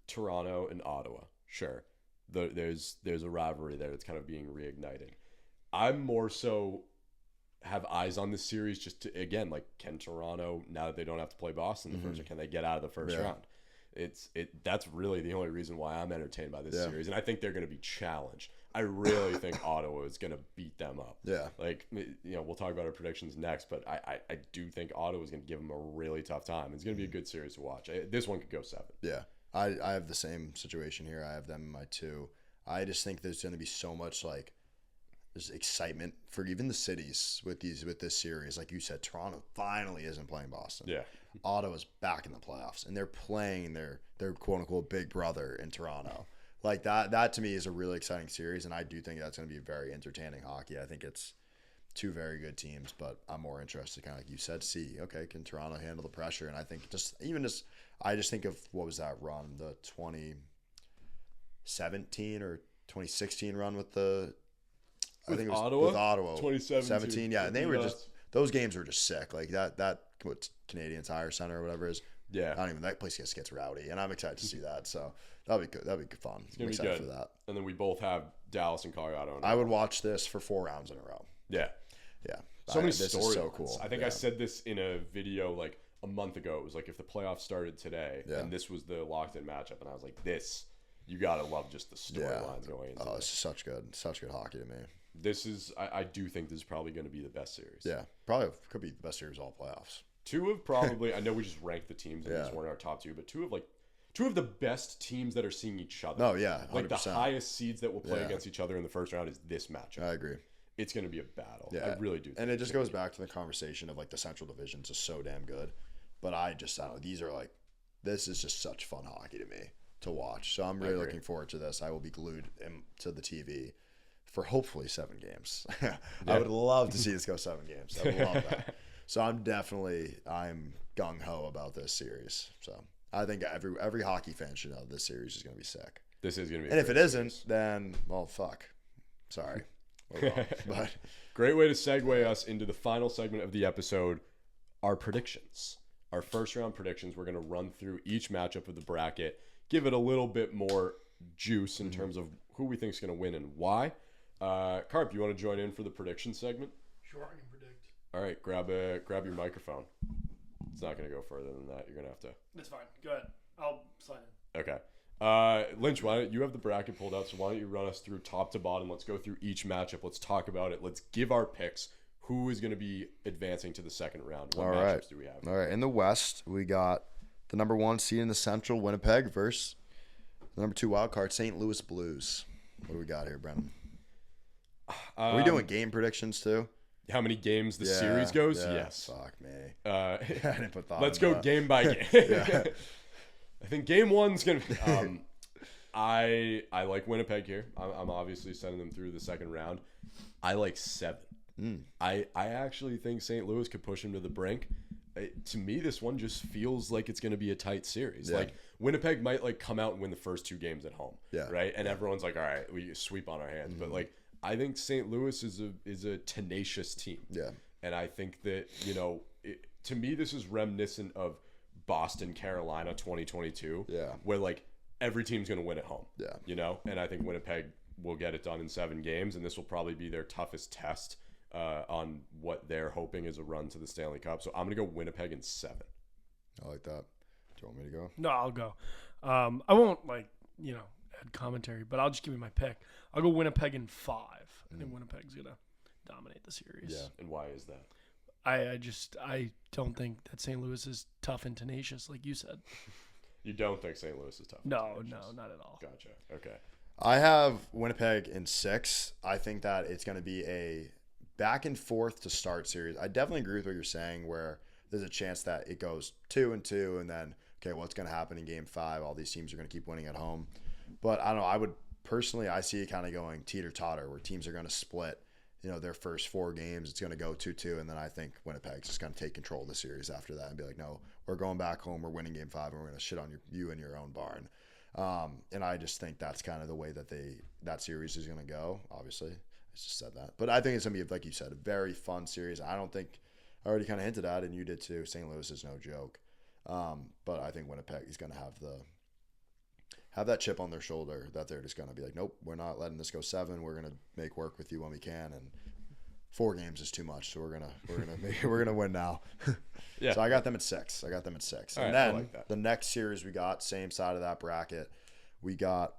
Toronto and Ottawa, sure. There's a rivalry there that's kind of being reignited. I'm more so have eyes on this series just to, again, like, can Toronto, now that they don't have to play Boston the first, or can they get out of the first round? That's really the only reason why I'm entertained by this series, and I think they're going to be challenged. I really think Ottawa is going to beat them up. Like, we'll talk about our predictions next, but I do think Ottawa is going to give them a really tough time. It's going to be a good series to watch. This one could go 7. I have the same situation here. I have them in my 2. I just think there's going to be so much, like, there's excitement for even the cities with this series. Like you said, Toronto finally isn't playing Boston. Ottawa's back in the playoffs, and they're playing their quote unquote big brother in Toronto. Like that to me is a really exciting series, and I do think that's going to be very entertaining hockey. I think it's 2 very good teams, but I'm more interested, kind of like you said, okay, can Toronto handle the pressure? And I think I just think of what was that run, the 2017 or 2016 run with I think it was Ottawa? with Ottawa. 2017. Yeah, and they were those games were just sick. Like that what Canadian Tire Center or whatever it is. That place gets rowdy, and I'm excited to see that. So that'll be good. That'll be fun. I'm excited for that. And then we both have Dallas and Colorado. I would watch this for 4 rounds in a row. Yeah. So many stories. This is so cool. I think I said this in a video like a month ago. It was like if the playoffs started today, and this was the locked-in matchup, and I was like, this. You gotta love just the storylines going into this is such good hockey to me. This is, I do think this is probably going to be the best series. Probably could be the best series of all playoffs. 2 of probably, I know we just ranked the teams and these weren't our top 2, but 2 of the best teams that are seeing each other. 100%. Like the highest seeds that will play against each other in the first round is this matchup. I agree. It's going to be a battle. I really do. And it just goes back to the conversation of like the Central Divisions is so damn good, but I don't know, this is just such fun hockey to me to watch. So I'm really looking forward to this. I will be glued to the TV for hopefully 7 games. I would love to see this go 7 games. I would love that. So I'm gung-ho about this series. So I think every hockey fan should know this series is going to be sick. This is going to be and if it isn't, then, well, fuck. Sorry. We're wrong. But great way to segue us into the final segment of the episode, our predictions. Our first round predictions. We're going to run through each matchup of the bracket, give it a little bit more juice in terms of who we think is going to win and why. Carp, you want to join in for the prediction segment? Sure, I can predict. All right, grab your microphone. It's not going to go further than that. You're going to have to. That's fine. Go ahead. I'll sign in. Okay. Lynch, why don't you have the bracket pulled out? So why don't you run us through top to bottom? Let's go through each matchup. Let's talk about it. Let's give our picks. Who is going to be advancing to the second round? What matchups do we have? All right. In the West, we got the number 1 seed in the Central, Winnipeg, versus the number 2 wild card, St. Louis Blues. What do we got here, Brennan? Are we doing game predictions too? How many games the series goes? Yes. Fuck me. I didn't put thought let's go game by game. I think game 1's going to I like Winnipeg here. I'm obviously sending them through the second round. I like 7. I actually think St. Louis could push them to the brink. To me, this one just feels like it's going to be a tight series. Like Winnipeg might like come out and win the first 2 games at home, right? And everyone's like, all right, we sweep on our hands. But like, I think St. Louis is a tenacious team. And I think that, to me, this is reminiscent of Boston, Carolina 2022, where like every team's going to win at home, and I think Winnipeg will get it done in 7 games, and this will probably be their toughest test on what they're hoping is a run to the Stanley Cup. So I'm going to go Winnipeg in 7. I like that. Do you want me to go? No, I'll go. I won't add commentary, but I'll just give you my pick. I'll go Winnipeg in 5. I think Winnipeg's going to dominate the series. Yeah. And why is that? I don't think that St. Louis is tough and tenacious, like you said. You don't think St. Louis is tough? No, not at all. Gotcha. Okay. I have Winnipeg in 6. I think that it's going to be a back and forth to start series. I definitely agree with what you're saying, where there's a chance that it goes 2-2 and then okay, what's going to happen in game 5? All these teams are going to keep winning at home. But I don't know. I see it kind of going teeter-totter where teams are going to split, their first 4 games. It's going to go 2-2. And then I think Winnipeg's just going to take control of the series after that and be like, no, we're going back home. We're winning game 5 and we're going to shit on you in your own barn. And I just think that's kind of the way that series is going to go. Obviously, I just said that. But I think it's going to be, like you said, a very fun series. I already kind of hinted at it, and you did too. St. Louis is no joke. But I think Winnipeg is going to have that chip on their shoulder that they're just going to be like, nope, we're not letting this go 7. We're going to make work with you when we can. And 4 games is too much, so we're gonna win now. Yeah. So I got them at 6. And right, then the next series we got, same side of that bracket, we got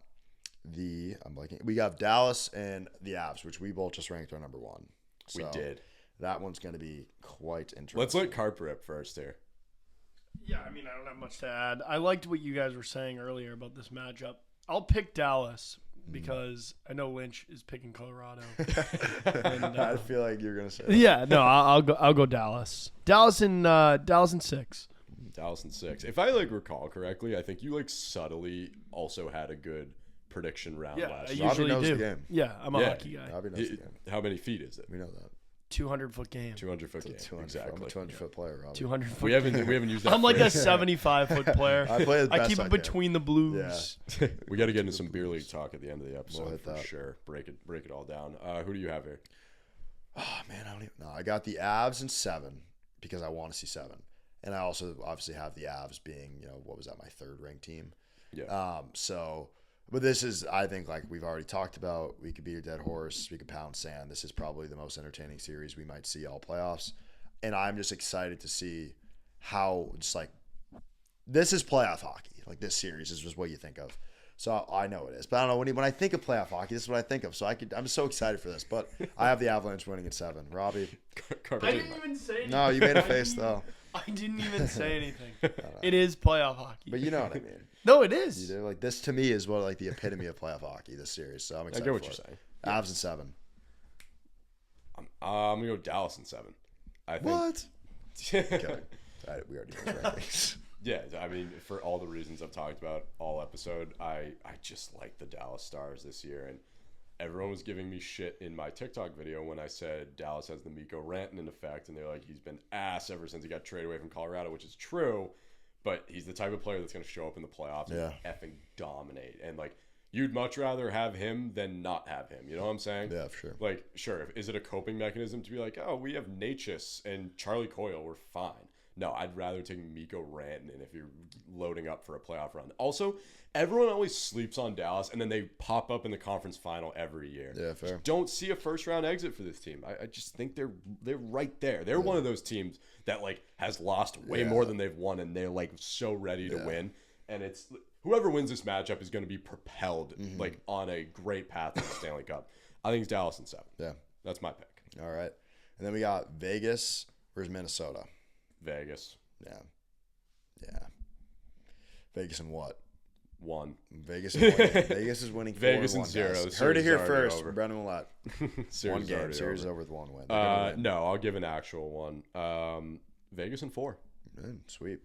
Dallas and the Avs, which we both just ranked our number 1. So we did. That one's going to be quite interesting. Let's let Carp rip first here. Yeah, I mean, I don't have much to add. I liked what you guys were saying earlier about this matchup. I'll pick Dallas because I know Lynch is picking Colorado. And, I feel like you're gonna say that. Yeah, no, I'll go Dallas. Dallas in 6. Dallas in 6. If I recall correctly, I think you subtly also had a good prediction round last year. I usually knows do. the game. Yeah, I'm a hockey guy. Robbie knows the game. How many feet is it? We know that. 200-foot game. 200-foot game. 200, exactly. I'm a 200-foot player, Robbie. 200-foot. We haven't used that. I'm like a 75-foot player. I play the best I keep it between the blues. Yeah. We got to get into some beer league talk at the end of the episode We'll hit for that. sure. Break it all down. Who do you have here? Oh man, I don't even know. I got the Avs in 7 because I want to see 7, and I also obviously have the Avs being what was that, my 3rd ranked team. Yeah. But this is, I think, like we've already talked about, we could beat a dead horse, we could pound sand. This is probably the most entertaining series we might see all playoffs. And I'm just excited to see how, this is playoff hockey. Like, this series is just what you think of. So I know it is. But I don't know, when I think of playoff hockey, this is what I think of. So I'm so excited for this. But I have the Avalanche winning in 7. Robbie? I didn't even say anything. No, you made a face, though. I didn't even say anything. It is playoff hockey. But you know what I mean. No, it is. You do? This to me is what the epitome of playoff hockey, this series. So I'm excited. I get what for you're it. saying. Avs in 7. I'm gonna go Dallas in 7. I think. What? Okay. We already know those rankings. Yeah, I mean, for all the reasons I've talked about all episode, I just like the Dallas Stars this year, and everyone was giving me shit in my TikTok video when I said Dallas has the Mikko Rantanen effect, and they're like, he's been ass ever since he got traded away from Colorado, which is true. But he's the type of player that's going to show up in the playoffs and effing dominate. And, you'd much rather have him than not have him. You know what I'm saying? Yeah, for sure. Sure, is it a coping mechanism to be like, oh, we have Natchez and Charlie Coyle, we're fine. No, I'd rather take Mikko Rantanen if you're loading up for a playoff run. Also, everyone always sleeps on Dallas, and then they pop up in the conference final every year. Yeah, fair. Just don't see a first-round exit for this team. I just think they're right there. They're one of those teams that, has lost way more than they've won, and they're, so ready to win. And it's whoever wins this matchup is going to be propelled, on a great path to the Stanley Cup. I think it's Dallas in 7. Yeah. That's my pick. All right. And then we got Vegas versus Minnesota. Vegas. Yeah. Vegas in what? 1. Vegas is winning. Vegas is winning 4-1. Vegas in 0. Heard it here first. Brendan Willett. One game. Series over. over with 1 win. No, I'll give an actual one. Vegas in 4. Sweet.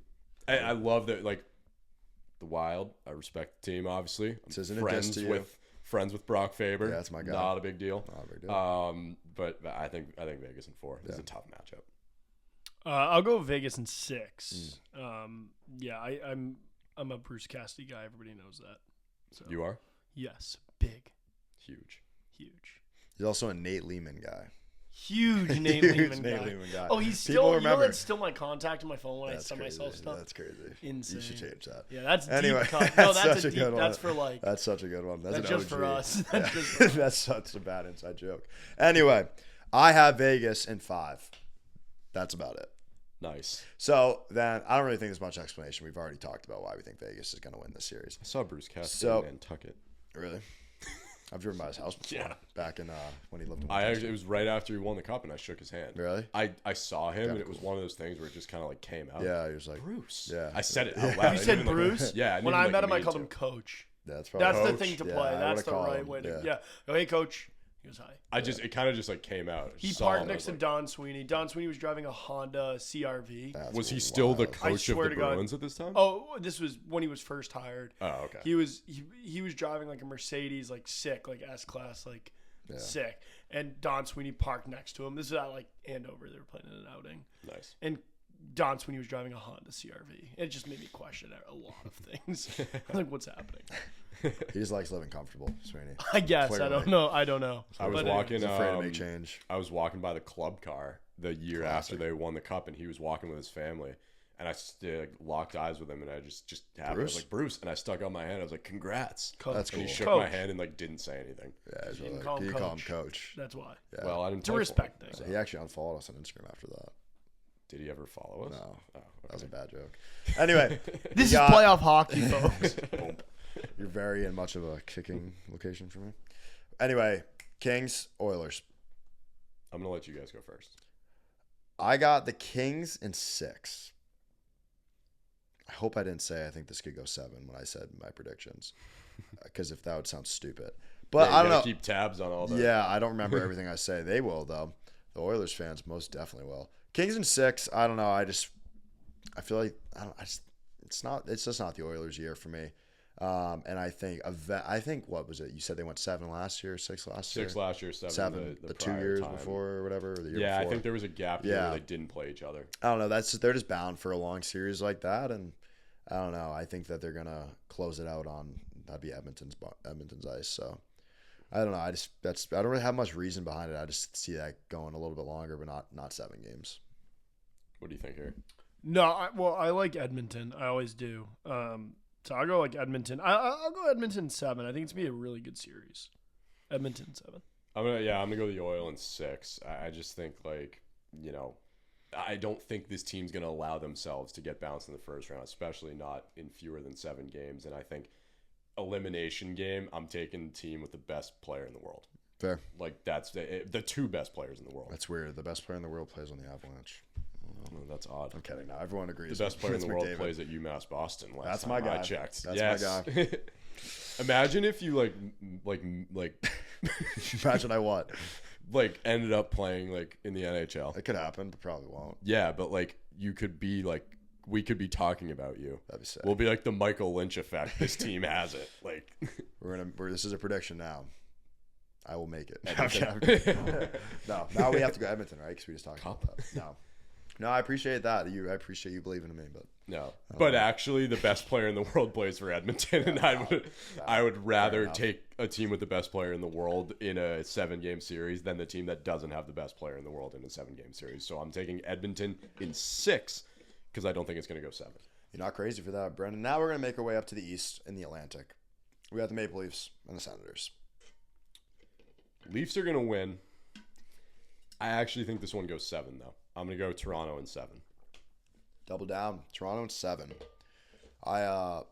I love that. The Wild. I respect the team. Obviously, This isn't a diss to you. Friends with Brock Faber. Yeah, that's my guy. Not a big deal. Not a big deal. But I think Vegas in 4. This is a tough matchup. I'll go Vegas in 6. I'm a Bruce Cassidy guy. Everybody knows that. So You are? yes, big, Huge. He's also a Nate Lehman guy. huge Nate Lehman guy. Oh, he's still. That's still my contact on my phone when I send myself stuff. That's crazy. Insane. You should change that. Yeah, that's anyway. Deep no, that's such a good one. That's for That's such a good one. That's just OG. for us. That's such a bad inside joke. Anyway, I have Vegas in 5. That's about it. Nice. So then I don't really think there's much explanation. We've already talked about why we think Vegas is going to win this series. I saw Bruce Cassidy in Nantucket. Really? I've driven by his house before. Yeah. Back in when he lived in it was right after he won the cup, and I shook his hand. Really? I saw him, and it was one of those things where it just kind of came out. Yeah, he was like Bruce. Yeah. I said it out loud. You said Bruce? Yeah. When I met him, I called him Coach. That's the Coach. thing to play. That's the right way to. Yeah. Oh, hey, Coach. He was high. It kind of just like came out. He parked next to Don Sweeney. Don Sweeney was driving a Honda CRV. Was he still the coach of the Bruins at this time? Oh, this was when he was first hired. Oh, okay. He was driving like a Mercedes, like sick, like S-Class, like sick. And Don Sweeney parked next to him. This is at like Andover. They were playing in an outing. Nice. And Don Sweeney was driving a Honda CRV. It just made me question a lot of things. I'm like, what's happening? He just likes living comfortable, Sweeney. I guess. Clearly. I don't know. I was walking. He's afraid to make change. I was walking by the club car the year after they won the cup, and he was walking with his family. And I locked eyes with him, and I just happened. I was like, Bruce, and I stuck out my hand. I was like, congrats. That's cool. And he shook my hand and like didn't say anything. Yeah, he's really, you call him coach. That's why. Yeah. Well, I didn't. It's a respect thing. So. He actually unfollowed us on Instagram after that. Did he ever follow us? No. Oh, okay. That was a bad joke. Anyway. This is playoff hockey, folks. You're very in much of a kicking location for me. Anyway, Kings, Oilers. I'm going to let you guys go first. I got the Kings in 6. I hope I didn't say I think this could go 7 when I said my predictions. Because if that would sound stupid. But I don't know. Keep tabs on all that. Yeah, I don't remember everything I say. They will, though. The Oilers fans most definitely will. Kings in 6, I don't know. I feel like it's just not the Oilers' year for me. And I think what was it? You said they went 7 last year, 6 last year. 6 last year, 7 the 2 years before or whatever. Or the year before. I think there was a gap here where they didn't play each other. I don't know. They're just bound for a long series like that, and I don't know. I think that they're gonna close it out on that'd be Edmonton's ice. So I don't know. I don't really have much reason behind it. I just see that going a little bit longer, but not 7 games. What do you think here? No, I like Edmonton. I always do. So I'll go like Edmonton. I'll go Edmonton 7. I think it's gonna be a really good series. Edmonton 7. I'm gonna go the Oil in 6. I just think I don't think this team's gonna allow themselves to get bounced in the first round, especially not in fewer than 7 games. And I think elimination game, I'm taking the team with the best player in the world. Fair. Like that's the 2 best players in the world. That's weird. The best player in the world plays on the Avalanche. Oh, that's odd. I'm kidding. Now everyone agrees. The best player in the world plays at UMass Boston. That's my guy. I checked. That's my guy. Imagine if you like. Imagine I what? Ended up playing in the NHL. It could happen, but probably won't. Yeah, but you could be we could be talking about you. That'd be sick. We'll be like the Michael Lynch effect. This team has it. This is a prediction now. I will make it. Okay. No, now we have to go Edmonton, right? Because we just talked about that. No, I appreciate that. I appreciate you believing in me, but no. But actually, the best player in the world plays for Edmonton, and I would rather take a team with the best player in the world in a 7-game series than the team that doesn't have the best player in the world in a 7-game series. So I'm taking Edmonton in 6 because I don't think it's going to go 7. You're not crazy for that, Brendan. Now we're going to make our way up to the East in the Atlantic. We got the Maple Leafs and the Senators. Leafs are going to win. I actually think this one goes 7, though. I'm going to go Toronto in 7. Double down. Toronto in 7. I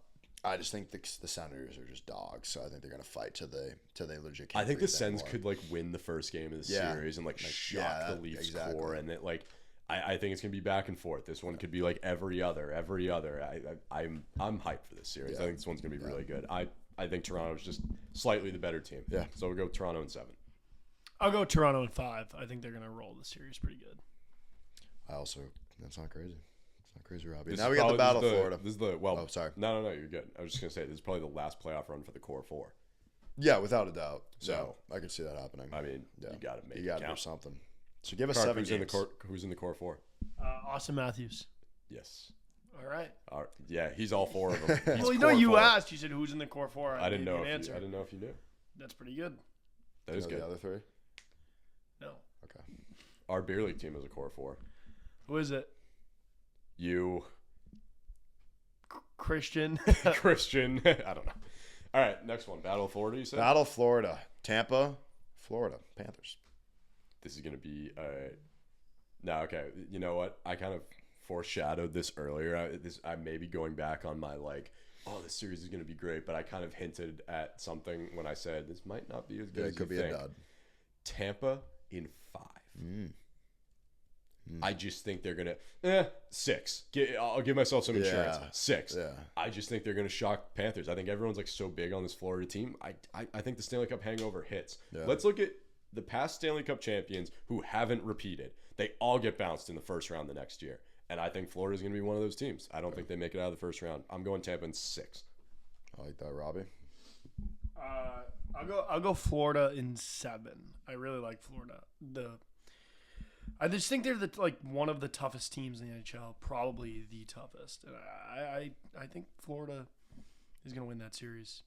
just think the Senators are just dogs, so I think they're going to fight till they legit can't. I think the Sens could win the first game of the series and shock the Leafs core, and it I think it's going to be back and forth. This one could be every other. I'm hyped for this series. I think this one's going to be really good. I think Toronto's just slightly the better team. Yeah. So we'll go Toronto in 7. I'll go Toronto in 5. I think they're going to roll the series pretty good. That's not crazy. It's not crazy, Robbie. Now we got the Battle of Florida. Oh, sorry. No, you're good. I was just going to say, this is probably the last playoff run for the core 4. Yeah, without a doubt. So I could see that happening. I mean, you got to make it count. You got to do something. So give us 7 games. Who's in the core 4? Austin Matthews. Yes. All right. Yeah, he's all 4 of them. Well, you asked. You said who's in the core 4. I didn't know if you knew. That's pretty good. That is good. The other 3? No. Okay. Our beer league team is a core 4. Who is it? You. Christian. Christian. I don't know. All right, next one. Battle of Florida, you said? Battle of Florida. Tampa, Florida. Panthers. This is going to be no, okay. You know what? I kind of foreshadowed this earlier. I may be going back on my this series is going to be great, but I kind of hinted at something when I said this might not be as good as you think. It could be a dud. Tampa in 5. I just think they're going to 6. I'll give myself some insurance. 6. Yeah. I just think they're going to shock Panthers. I think everyone's so big on this Florida team. I think the Stanley Cup hangover hits. Yeah. Let's look at the past Stanley Cup champions who haven't repeated, they all get bounced in the first round the next year. And I think Florida's going to be one of those teams. I don't think they make it out of the first round. I'm going Tampa in 6. I like that, Robbie. I'll go Florida in 7. I really like Florida. I just think they're one of the toughest teams in the NHL, probably the toughest. And I think Florida is going to win that series.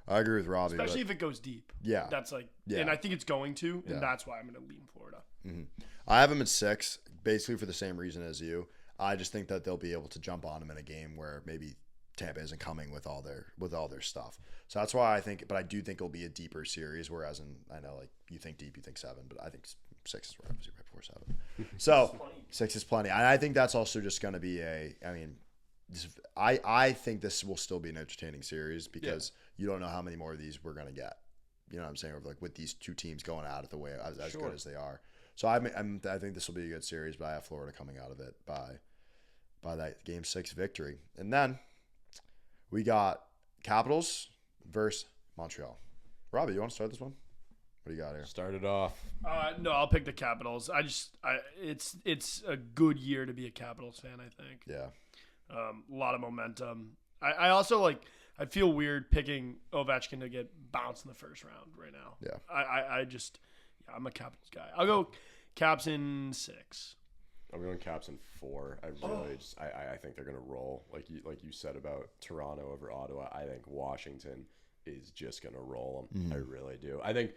I agree with Robbie, especially if it goes deep. Yeah, that's and I think it's going to, and that's why I'm going to lean Florida. Mm-hmm. I have them at 6, basically for the same reason as you. I just think that they'll be able to jump on them in a game where maybe Tampa isn't coming with all their stuff. So that's why I think, but I do think it'll be a deeper series. Whereas I know you think deep, you think 7, but I think 6 is right before 7. So 6 is plenty. And I think that's also just going to be I think this will still be an entertaining series because you don't know how many more of these we're going to get. You know what I'm saying? With these two teams going at it the way as good as they are. So I think this will be a good series, but I have Florida coming out of it by that Game 6 victory. And then we got Capitals versus Montreal. Robbie, you want to start this one? What do you got here? Start it off. No, I'll pick the Capitals. It's a good year to be a Capitals fan, I think. Yeah. A lot of momentum. I also I feel weird picking Ovechkin to get bounced in the first round right now. Yeah. I'm a Capitals guy. I'll go Caps in 6. I'm going Caps in 4. I think they're going to roll. Like you said about Toronto over Ottawa, I think Washington is just going to roll them. I really do. I think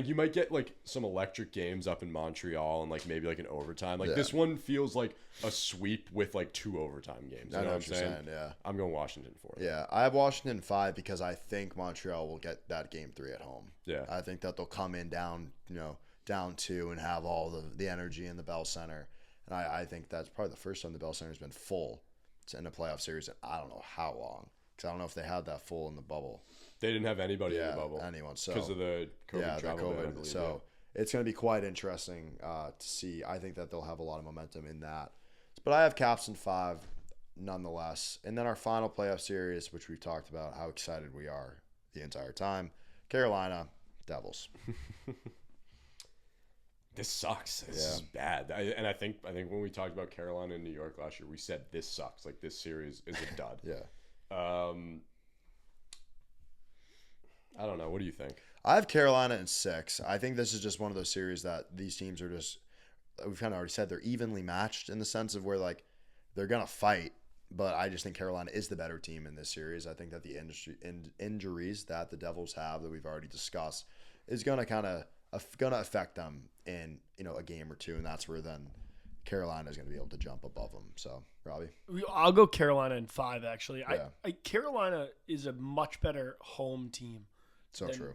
you might get some electric games up in Montreal and maybe an overtime. This one feels like a sweep with 2 overtime games. You know what I'm saying? Yeah. I'm going Washington 4. Yeah, I have Washington 5 because I think Montreal will get that Game 3 at home. Yeah. I think that they'll come in down 2 and have all the energy in the Bell Center. And I think that's probably the first time the Bell Center's been full in a playoff series in I don't know how long. Because I don't know if they had that full in the bubble. They didn't have anybody in the bubble. Anyone. Because of the COVID travel ban, I believe. So it's going to be quite interesting to see. I think that they'll have a lot of momentum in that. But I have Caps in 5 nonetheless. And then our final playoff series, which we've talked about how excited we are the entire time, Carolina Devils. This sucks. This is bad. I think when we talked about Carolina and New York last year, we said this sucks. This series is a dud. Yeah. I don't know. What do you think? I have Carolina in 6. I think this is just one of those series that these teams are just, we've kind of already said, they're evenly matched in the sense of where they're going to fight, but I just think Carolina is the better team in this series. I think that the injuries that the Devils have that we've already discussed is going to affect them in a game or two, and that's where then Carolina is going to be able to jump above them. So, Robbie? I'll go Carolina in 5, actually. Yeah. Carolina is a much better home team. So true.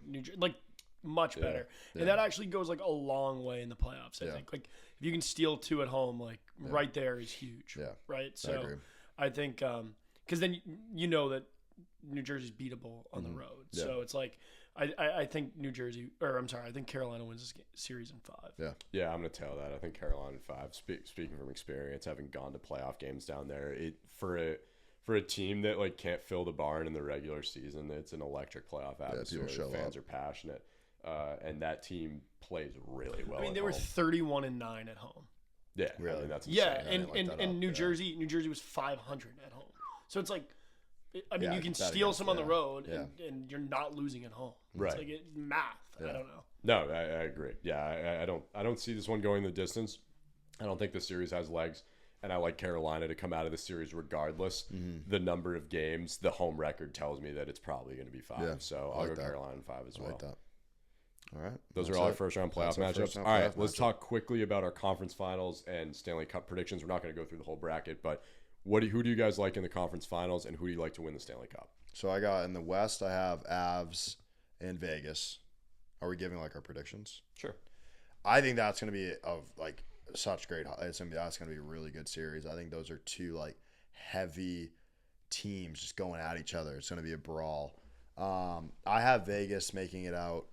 Much better. Yeah. And that actually goes a long way in the playoffs, I think. If you can steal 2 at home, right there is huge. Yeah. Right? So I think because then you know that New Jersey's beatable on the road. Yeah. So it's I think I think Carolina wins this series in 5. Yeah. Yeah, I'm going to tell that. I think Carolina in 5. Speaking from experience, having gone to playoff games down there, for a team that can't fill the barn in the regular season, it's an electric playoff atmosphere. Yeah, fans are passionate, and that team plays really well. I mean, they were 31-9 at home. Yeah, really. I mean, that's insane. Yeah, and New Jersey was 500 at home. So it's you can steal some on the road, and you're not losing at home. Right. It's math. Yeah. I don't know. No, I agree. Yeah, I don't see this one going the distance. I don't think the series has legs. And I like Carolina to come out of the series regardless. Mm-hmm. The number of games, the home record tells me that it's probably going to be 5. Yeah, so I'll go Carolina in 5 as well. I like that. All right. Those are all our first-round playoff matchups. All right, let's talk quickly about our conference finals and Stanley Cup predictions. We're not going to go through the whole bracket, but who do you guys like in the conference finals, and who do you like to win the Stanley Cup? So I got in the West, I have Avs and Vegas. Are we giving our predictions? Sure. I think that's going to be such great. That's going to be a really good series. I think those are 2 heavy teams just going at each other. It's going to be a brawl. I have Vegas making it out,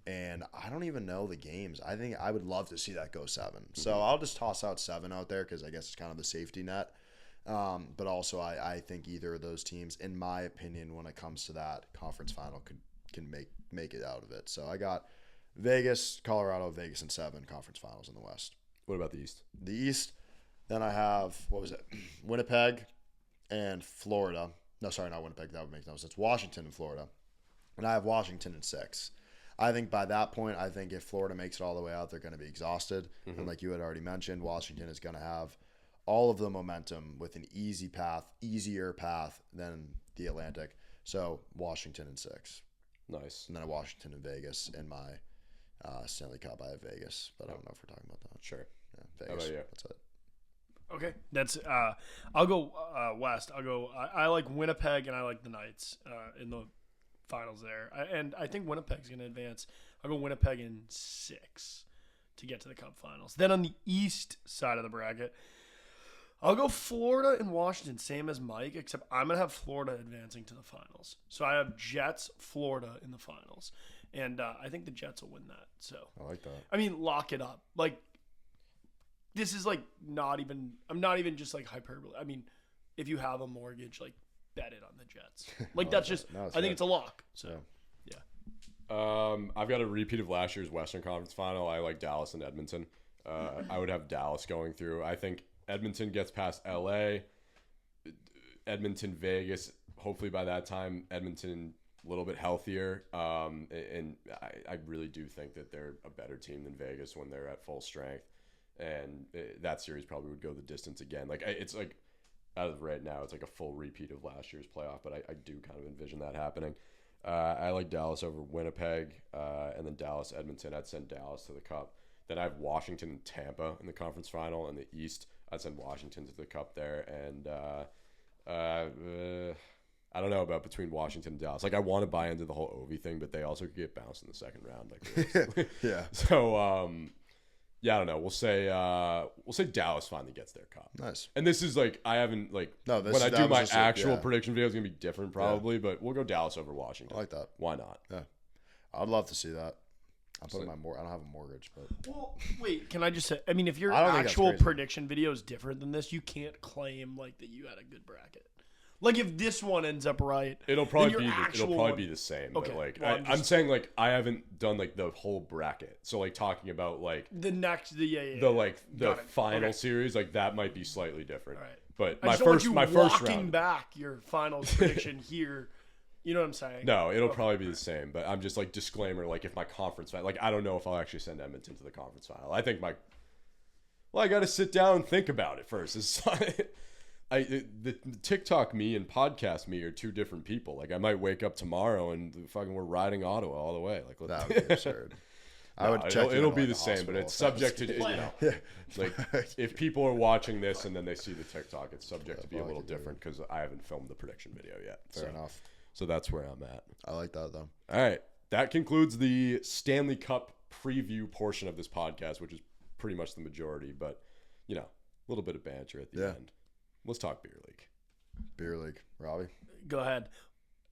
and I don't even know the games. I think I would love to see that go 7. Mm-hmm. So I'll just toss out 7 out there because I guess it's kind of the safety net. But also I think either of those teams, in my opinion, when it comes to that conference final, can make it out of it. So I got Vegas, Colorado, Vegas in 7 conference finals in the West. What about the East? The East, then I have, Winnipeg and Florida. No, sorry, not Winnipeg. That would make no sense. Washington and Florida. And I have Washington in 6. I think by that point, if Florida makes it all the way out, they're going to be exhausted. Mm-hmm. And like you had already mentioned, Washington is going to have all of the momentum with an easier path than the Atlantic. So Washington in 6. Nice. And then Washington and Vegas in my Stanley Cup. I have Vegas, but I don't know if we're talking about that. Sure. Yeah, Vegas. How about you? That's it. Okay, that's I'll go West. I like Winnipeg and I like the Knights in the finals there. And I think Winnipeg's going to advance. I'll go Winnipeg in 6 to get to the Cup finals. Then on the East side of the bracket, I'll go Florida and Washington, same as Mike, except I'm going to have Florida advancing to the finals. So I have Jets, Florida in the finals. And I think the Jets will win that. So I like that. I mean, lock it up. Like, this is like I'm not even just like hyperbole. I mean, if you have a mortgage, like, bet it on the Jets. Like, that's just, I think it's a lock. So, yeah. I've got a repeat of last year's Western Conference final. I like Dallas and Edmonton. I would have Dallas going through. I think Edmonton gets past LA, Edmonton, Vegas. Hopefully by that time, Edmonton a little bit healthier. And I really do think that they're a better team than Vegas when they're at full strength. And that series probably would go the distance again. Like, it's like, out of right now, it's like a full repeat of last year's playoff, but I do kind of envision that happening. I like Dallas over Winnipeg, and then Dallas, Edmonton. I'd send Dallas to the Cup. Then I have Washington and Tampa in the conference final. In the East, I'd send Washington to the Cup there. And I don't know about between Washington and Dallas. Like, I want to buy into the whole Ovi thing, but they also could get bounced in the second round. Like, yeah. So, yeah, I don't know. We'll say Dallas finally gets their Cup. Nice. And this is like, I haven't like, when I do my actual prediction video, it's gonna be different probably, but we'll go Dallas over Washington. I like that. Why not? Yeah, I'd love to see that. I don't have a mortgage, but well, wait. Can I just say? I mean, if your actual prediction video is different than this, you can't claim like that you had a good bracket. Like, if this one ends up right, it'll probably be the same. Okay. But like, well, I'm saying, like, I haven't done like the whole bracket. So like, talking about like the final series, like, that might be slightly different. All right. But my first round, back your finals prediction here. You know what I'm saying? No, it'll probably be the same. But I'm just like, disclaimer, like, if my conference final, like, I don't know if I'll actually send Edmonton to the conference final. I think I got to sit down and think about it first. It's the TikTok me and podcast me are two different people. Like, I might wake up tomorrow and fucking we're riding Ottawa all the way. Like, that would be absurd. I would check. It'll be the same, but it's subject to, like, if people are watching this and then they see the TikTok, it's subject to be a little different because I haven't filmed the prediction video yet. Fair enough. So that's where I'm at. I like that though. All right, that concludes the Stanley Cup preview portion of this podcast, which is pretty much the majority, but a little bit of banter at the end. Let's talk beer league. Beer league, Robbie. Go ahead.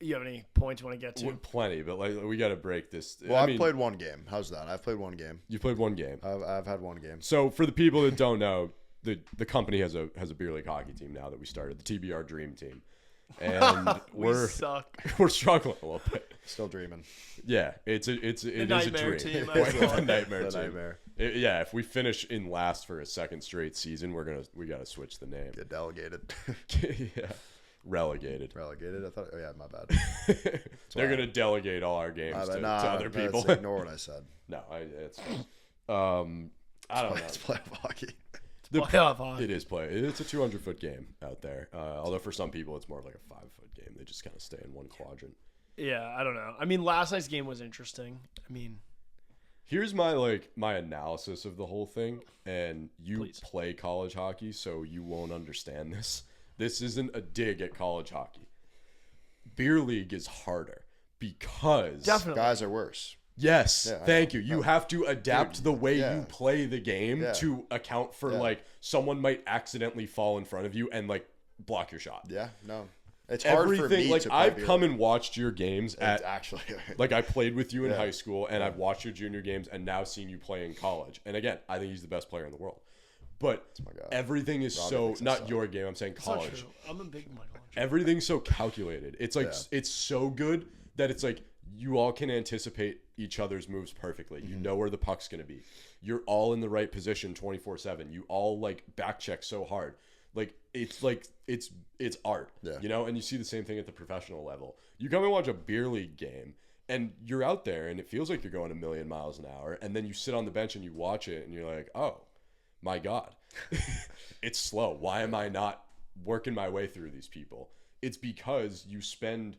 You have any points you want to get to? Well, plenty, but like, we got to break this. Well, I've played one game. How's that? I've played one game. You played one game. I've had one game. So for the people that don't know, the company has a beer league hockey team now that we started, the TBR Dream Team, and we suck. We're struggling a little bit. Still dreaming. Yeah, it is a dream. Team, the nightmare team. Yeah, if we finish in last for a second straight season, we got to switch the name. Get delegated. Yeah. Relegated. I thought. Oh yeah, my bad. They're gonna delegate all our games to other people. Ignore what I said. No, it's. I don't know. It's playoff hockey. Playoff hockey. It is It's a 200-foot game out there. Although for some people, it's more of like a 5-foot game. They just kind of stay in one quadrant. Yeah, I don't know. I mean, last night's game was interesting. I mean, here's my analysis of the whole thing, and you play college hockey, so you won't understand this. This isn't a dig at college hockey. Beer league is harder because guys are worse. Yes, thank you. You have to adapt the way you play the game to account for like someone might accidentally fall in front of you and like block your shot. Yeah, no. It's hard for me like to play I've come and watched your games actually like I played with you in high school and I've watched your junior games and now seen you play in college. And again, I think he's the best player in the world. But everything is not your game, I'm saying college. I'm a big Michael. Everything's so calculated. It's like it's so good that it's like you all can anticipate each other's moves perfectly. You know where the puck's going to be. You're all in the right position 24/7. You all like back check so hard. Like it's art, you know, and you see the same thing at the professional level. You come and watch a beer league game and you're out there and it feels like you're going a million miles an hour. And then you sit on the bench and you watch it and you're like, oh my God, it's slow. Why am I not working my way through these people? It's because you spend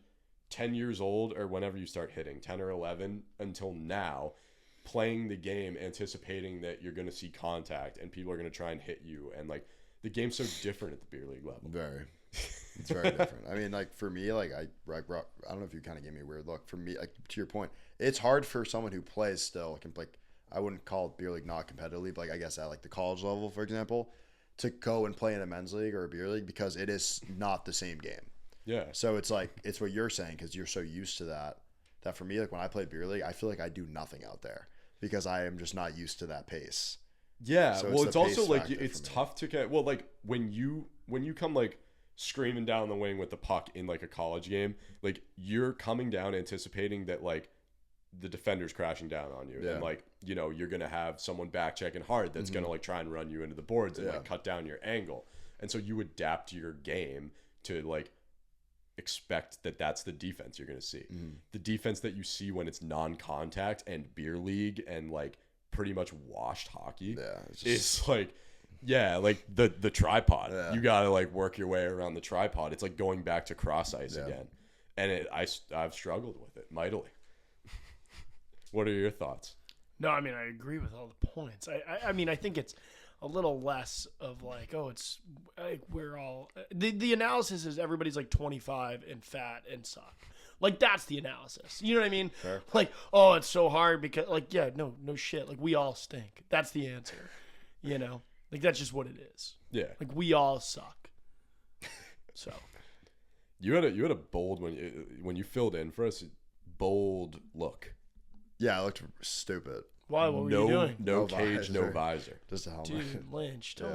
10 years old or whenever you start hitting 10 or 11 until now playing the game, anticipating that you're going to see contact and people are going to try and hit you. And like the game's so different at the beer league level. It's very different. I mean, like for me, like I don't know if you kind of gave me a weird look. For me, like to your point, it's hard for someone who plays still, like I wouldn't call it beer league not competitively, but like I guess at like the college level, for example, to go and play in a men's league or a beer league because it is not the same game. Yeah. So it's like, it's what you're saying because you're so used to that for me, like when I play beer league, I feel like I do nothing out there because I am just not used to that pace. Yeah. So well, it's also like, it's tough to get, well, like when you come like screaming down the wing with the puck in like a college game, like you're coming down anticipating that like the defender's crashing down on you. And like, you know, you're going to have someone back checking hard that's going to like try and run you into the boards and like cut down your angle. And so you adapt your game to like, expect that that's the defense you're going to see. The defense that you see when it's non-contact and beer league and like pretty much washed hockey it's like like the tripod. You got to like work your way around the tripod. It's like going back to cross ice again. And I've struggled with it mightily. What are your thoughts? No, I mean I agree with all the points. I mean I think it's a little less of like, oh, it's like we're all the analysis is everybody's like 25 and fat and suck. Like that's the analysis. You know what I mean? Fair. Like, oh, it's so hard because like, yeah, no shit. Like we all stink. That's the answer. You know? Like that's just what it is. Yeah. Like we all suck. So you had a bold when you filled in for us, bold look. Yeah, I looked stupid. Why? What were you doing? No cage, no visor. Just a helmet. Dude, Lynch, don't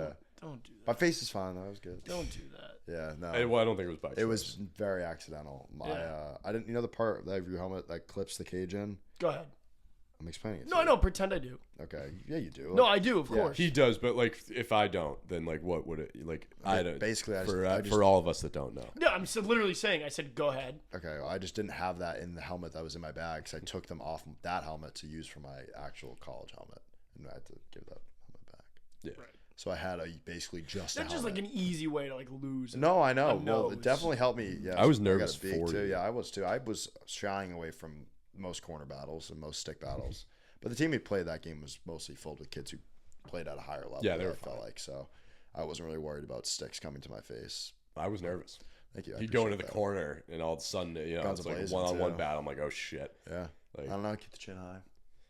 do that. My face is fine. That was good. Don't do that. Yeah, no. I don't think it was by choice. It was very accidental. I didn't. You know the part that your helmet that clips the cage in. Go ahead. I'm explaining it. No, I know. Pretend I do. Okay. Yeah, you do. No, I do. Of course. He does, but like if I don't, then like what would it like? I don't. Basically, for all of us that don't know. No, I'm literally saying. I said go ahead. Okay, well, I just didn't have that in the helmet that was in my bag because I took them off that helmet to use for my actual college helmet, and I had to give that helmet back. Yeah. Right. So I had just That's a helmet. just like an easy way to like lose. No, I know. Well, it definitely helped me. Yeah, I was nervous for you. too. Yeah, I was too. I was shying away from most corner battles and most stick battles. But the team we played that game was mostly filled with kids who played at a higher level. Yeah, they were felt like so. I wasn't really worried about sticks coming to my face. I was nervous. Thank you. He'd go into the corner, and all of a sudden, you know, it's like a one-on-one battle. I'm like, oh shit. Yeah. Like, I don't know. Keep the chin high.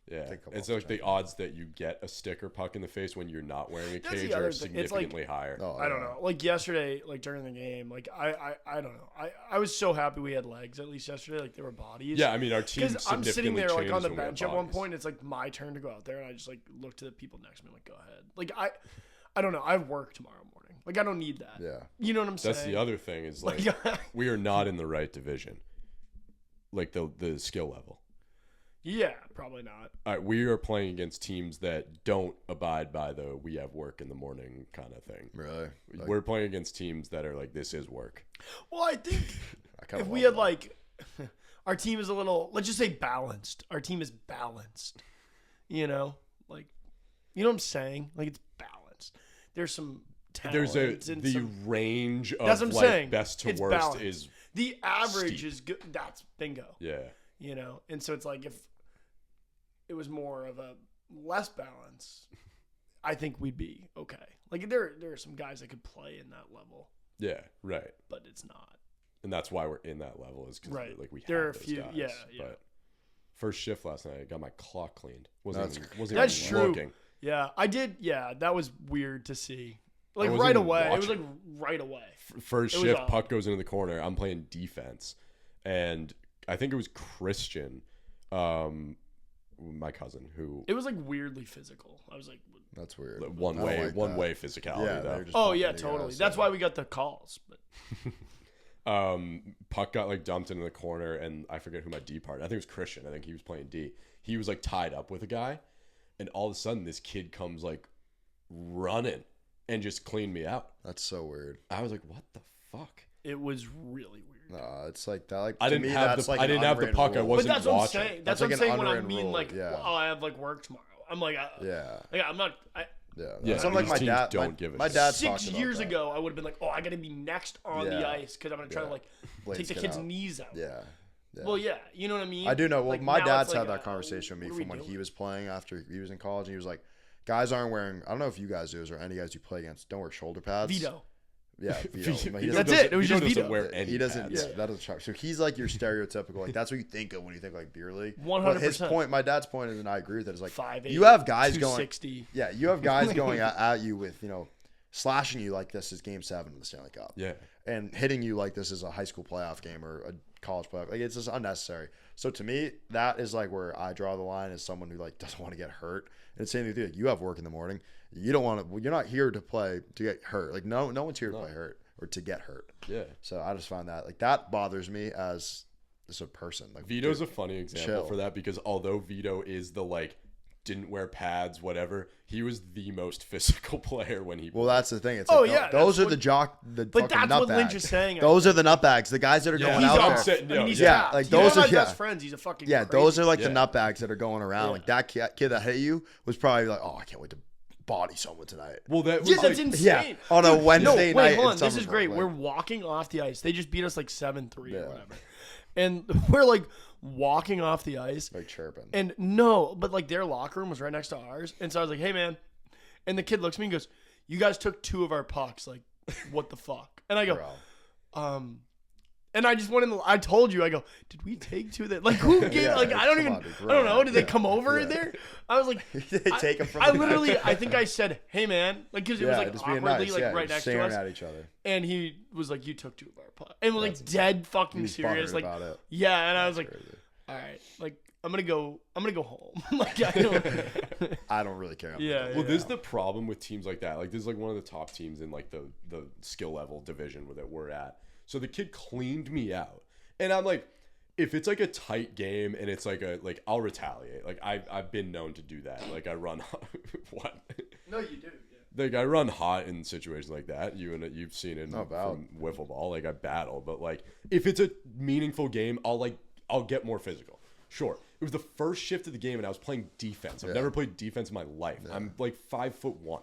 Yeah. It's like the odds that you get a stick or puck in the face when you're not wearing a cage are significantly higher. Oh, I don't know. Like yesterday, like during the game, like I don't know. I was so happy we had legs at least yesterday. Like there were bodies. Yeah, I mean our team. Because I'm sitting there like on the bench at one point. It's like my turn to go out there, and I just like look to the people next to me, like go ahead. Like I don't know. I have work tomorrow morning. Like I don't need that. Yeah. You know what I'm saying? That's the other thing is like we are not in the right division. Like the skill level. Yeah, probably not. All right, we are playing against teams that don't abide by the we have work in the morning kind of thing. Really? We're playing against teams that are like, this is work. Well, I think if we had like, our team is a little, let's just say balanced. Our team is balanced. You know? Like, you know what I'm saying? Like, it's balanced. There's some talent. The range of that's what I'm like saying. Best to it's worst balanced. is the average steep. is good. That's bingo. Yeah. You know? And so it's like if it was more of a less balance, I think we'd be okay. Like there are some guys that could play in that level. Yeah, right. But it's not. And that's why we're in that level is because like we there have are a those few, guys. yeah. But first shift last night, I got my clock cleaned. Wasn't that's even true. looking. Yeah, I did. Yeah, that was weird to see. Like wasn't right even away. It was watching. like right away. First shift, puck goes into the corner. I'm playing defense, and I think it was Christian, my cousin, who it was like weirdly physical. I was like, that's weird. One way physicality. Yeah, though. Oh yeah, totally. That's why we got the calls. But Puck got like dumped into the corner, and I forget who my D partner. I think it was Christian. I think he was playing D. He was like tied up with a guy, and all of a sudden this kid comes like running and just cleaned me out. That's so weird. I was like, what the fuck? It was really weird. No, it's like that. Like I didn't have the I didn't have the puck. I wasn't but that's watching. What I'm saying. That's what I'm saying when I mean rule. like, oh, I have like work tomorrow. I'm like, I'm not. Yeah, something like my dad. My dad 6 years ago, I would have been like, oh, I got to be next on the ice because I'm gonna try to like take the kid's knees out. Yeah. Well, yeah, you know what I mean. I do know. Well, like, my dad's like, had that conversation with me from when he was playing after he was in college, and he was like, guys aren't wearing. I don't know if you guys do or any guys you play against don't wear shoulder pads. Vito. Yeah, Vito. That's it. It was just Vito. Vito. Wear any he doesn't. pads. Yeah, that doesn't shock. So he's like your stereotypical. Like that's what you think of when you think like beer league. 100%. But his point, my dad's point is, and I agree with it. Is like 5'8", you have guys 260. going. Yeah, you have guys going at you with slashing you like this is Game 7 of the Stanley Cup. Yeah, and hitting you like this is a high school playoff game or a college playoff. Like it's just unnecessary. So to me, that is like where I draw the line as someone who like doesn't want to get hurt. And same with you. You have work in the morning. You don't want to. You're not here to play to get hurt. Like no one's here to play hurt or to get hurt. Yeah. So I just find that like that bothers me as a person. Like Vito's a funny example for that because although Vito is the like didn't wear pads, whatever, he was the most physical player when he. Well, that's the thing. It's those are the jock. But that's what Lynch is saying. Those are the nutbags. The guys that are going out there. Like those are best friends. He's a fucking. Yeah, those are like the nutbags that are going around. Like that kid that hit you was probably like, oh, I can't wait to body someone tonight. Well, that was that's insane. Yeah, on a Wednesday night. Hold on. This is great. We're walking off the ice. They just beat us like 7-3 or whatever, and we're like walking off the ice, like chirping. And no, but like their locker room was right next to ours, and so I was like, "Hey, man," and the kid looks at me and goes, "You guys took 2 of our pucks. Like, what the fuck?" And I go, And I just went in. I told you. I go, did we take 2 that? Like who gave? Like I don't know. Did they come over there? I was like, they take them from. I literally, I think I said, "Hey man," like because it was like awkwardly nice. right next to us, at each other. And he was like, "You took 2 of our pucks," and was like dead fucking serious, like yeah. And I was like, all right, like I'm gonna go home. Like I don't really care. Well, this is the problem with teams like that. Like this is like one of the top teams in like the skill level division that we're at. So the kid cleaned me out, and I'm like, if it's like a tight game and it's like I'll retaliate. Like I've been known to do that. Like I run what? No, you do. Yeah. Like I run hot in situations like that. You've seen it from wiffle ball. Like I battle, but like if it's a meaningful game, I'll get more physical. Sure. It was the first shift of the game and I was playing defense. I've never played defense in my life. Yeah. I'm like 5'1".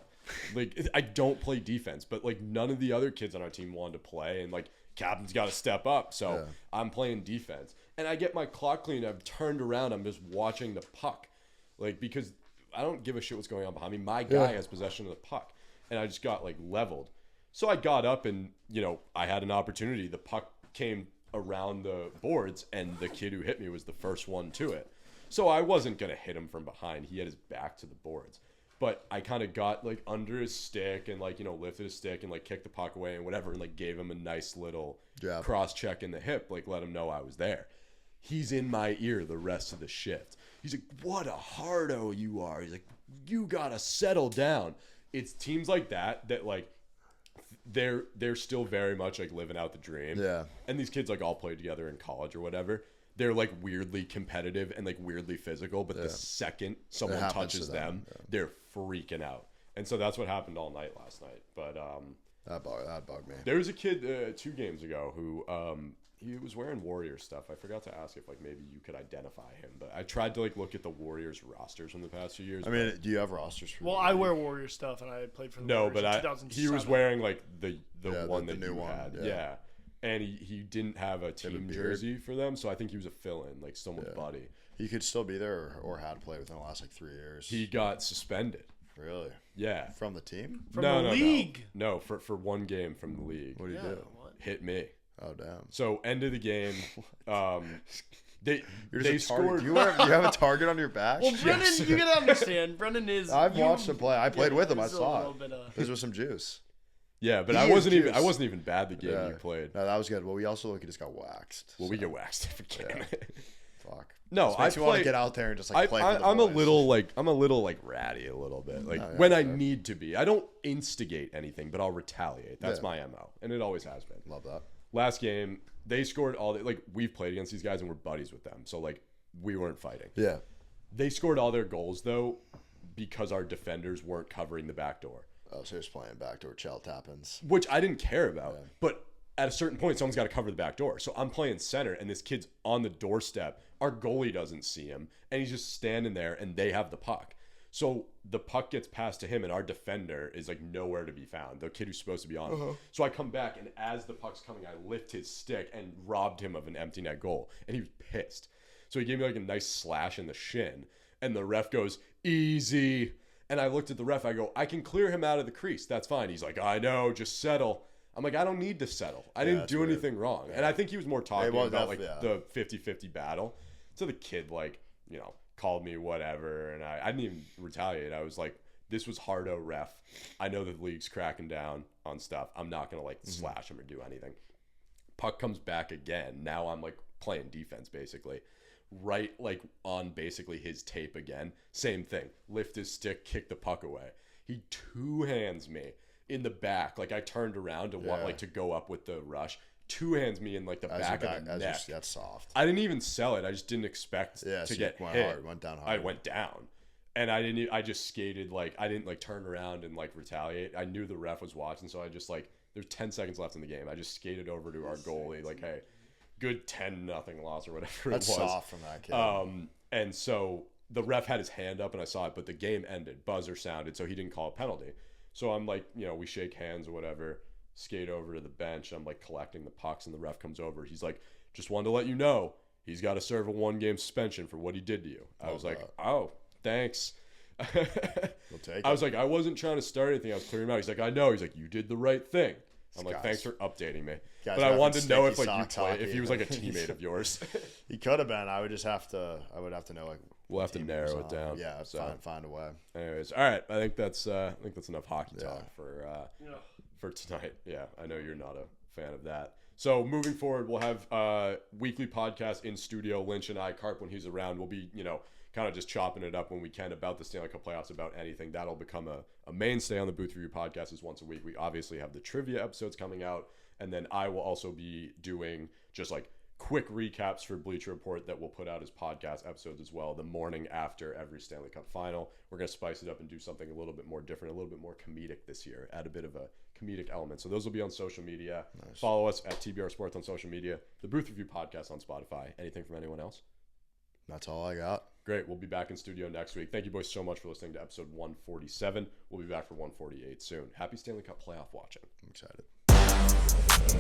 Like I don't play defense, but like none of the other kids on our team wanted to play, and like captain's got to step up. So I'm playing defense, and I get my clock cleaned. I've turned around. I'm just watching the puck, like because I don't give a shit what's going on behind me. My guy has possession of the puck, and I just got like leveled. So I got up, and I had an opportunity. The puck came around the boards, and the kid who hit me was the first one to it. So I wasn't gonna hit him from behind. He had his back to the boards. But I kind of got like under his stick and like, lifted his stick and like kicked the puck away and whatever, and like gave him a nice little cross check in the hip, like let him know I was there. He's in my ear the rest of the shift. He's like, what a hardo you are. He's like, you gotta settle down. It's teams like that like they're still very much like living out the dream. Yeah. And these kids like all played together in college or whatever. They're like weirdly competitive and like weirdly physical, but the second someone touches them, they're freaking out. And so that's what happened all night last night. But that bugged me. There was a kid 2 games ago who he was wearing Warriors stuff. I forgot to ask if like maybe you could identify him, but I tried to like look at the Warriors rosters from the past few years. I mean, do you have rosters for? Well, I wear Warriors stuff, and I played for the Warriors in 2007. He was wearing like the one that you one, had. Yeah. And he didn't have a team jersey for them, so I think he was a fill-in, like someone's buddy. He could still be there or had played within the last like 3 years. He got suspended. Really? Yeah. From the team? From the league? No, for 1 game from the league. What did he do? What? Hit me. Oh, damn. So end of the game, they scored. Do you have a target on your back? Well, Brendan, you gotta understand. Brendan is. I've watched him play. I played with him. I saw it. This was some juice. Yeah, but I wasn't even bad the game you played. No, that was good. Well, we also just got waxed. Well, we get waxed every game. Fuck. No, I want to get out there and just like play. I'm a little like ratty a little bit. Like when I need to be. I don't instigate anything, but I'll retaliate. That's my MO, and it always has been. Love that. last game, they scored all like we've played against these guys and we're buddies with them. So like we weren't fighting. Yeah. They scored all their goals though because our defenders weren't covering the back door. Oh, so he's playing backdoor Chell Tappins. Which I didn't care about. Yeah. But at a certain point, someone's got to cover the back door. So I'm playing center, and this kid's on the doorstep. Our goalie doesn't see him, and he's just standing there, and they have the puck. So the puck gets passed to him, and our defender is like nowhere to be found, the kid who's supposed to be on him. So I come back, and as the puck's coming, I lift his stick and robbed him of an empty net goal. And he was pissed. So he gave me like a nice slash in the shin, and the ref goes, easy. And I looked at the ref, I go, I can clear him out of the crease. That's fine. He's like, I know, just settle. I'm like, I don't need to settle. I didn't do anything wrong. Yeah. And I think he was more talking about like the 50-50 battle. So the kid like, you know, called me whatever. And I didn't even retaliate. I was like, this was hardo ref. I know the league's cracking down on stuff. I'm not going to like slash him or do anything. Puck comes back again. Now I'm like playing defense basically. Right like on basically his tape again. Same thing. Lift his stick, kick the puck away. He two-hands me in the back. Like I turned around to want like to go up with the rush. Two-hands me in like the back of the neck. That's soft. I didn't even sell it. I just didn't expect to get hit. Went down hard. I went down. And I just skated like I didn't like turn around and like retaliate. I knew the ref was watching, so I just like there's 10 seconds left in the game. I just skated over to our goalie like, hey, good 10-0 loss or whatever That's it was. That's soft from that kid. And so the ref had his hand up and I saw it, but the game ended. Buzzer sounded, so he didn't call a penalty. So I'm like, you know, we shake hands or whatever, skate over to the bench. I'm like collecting the pucks and the ref comes over. He's like, just wanted to let you know, he's got to serve a 1-game suspension for what he did to you. I was like, oh, thanks. We'll take it. I was like, I wasn't trying to start anything. I was clearing him out. He's like, I know. He's like, you did the right thing. I'm like, thanks for updating me. But I wanted to know if like you play, if he was like a teammate of yours. He could have been. I would have to know like. We'll have to narrow it down. Yeah, find a way. Anyways, all right. I think that's enough hockey talk for tonight. Yeah, I know you're not a fan of that. So moving forward, we'll have weekly podcast in studio. Lynch and I, Carp when he's around, we'll be kind of just chopping it up when we can about the Stanley Cup playoffs, about anything. That'll become a mainstay on the Booth Review podcast is once a week. We obviously have the trivia episodes coming out, and then I will also be doing just like quick recaps for Bleacher Report that we'll put out as podcast episodes as well the morning after every Stanley Cup final. We're going to spice it up and do something a little bit more different, a little bit more comedic this year, add a bit of a comedic element. So those will be on social media. Nice. Follow us at TBR Sports on social media, the Booth Review podcast on Spotify. Anything from anyone else? That's all I got. Great. We'll be back in studio next week. Thank you boys so much for listening to episode 147. We'll be back for 148 soon. Happy Stanley Cup playoff watching. I'm excited.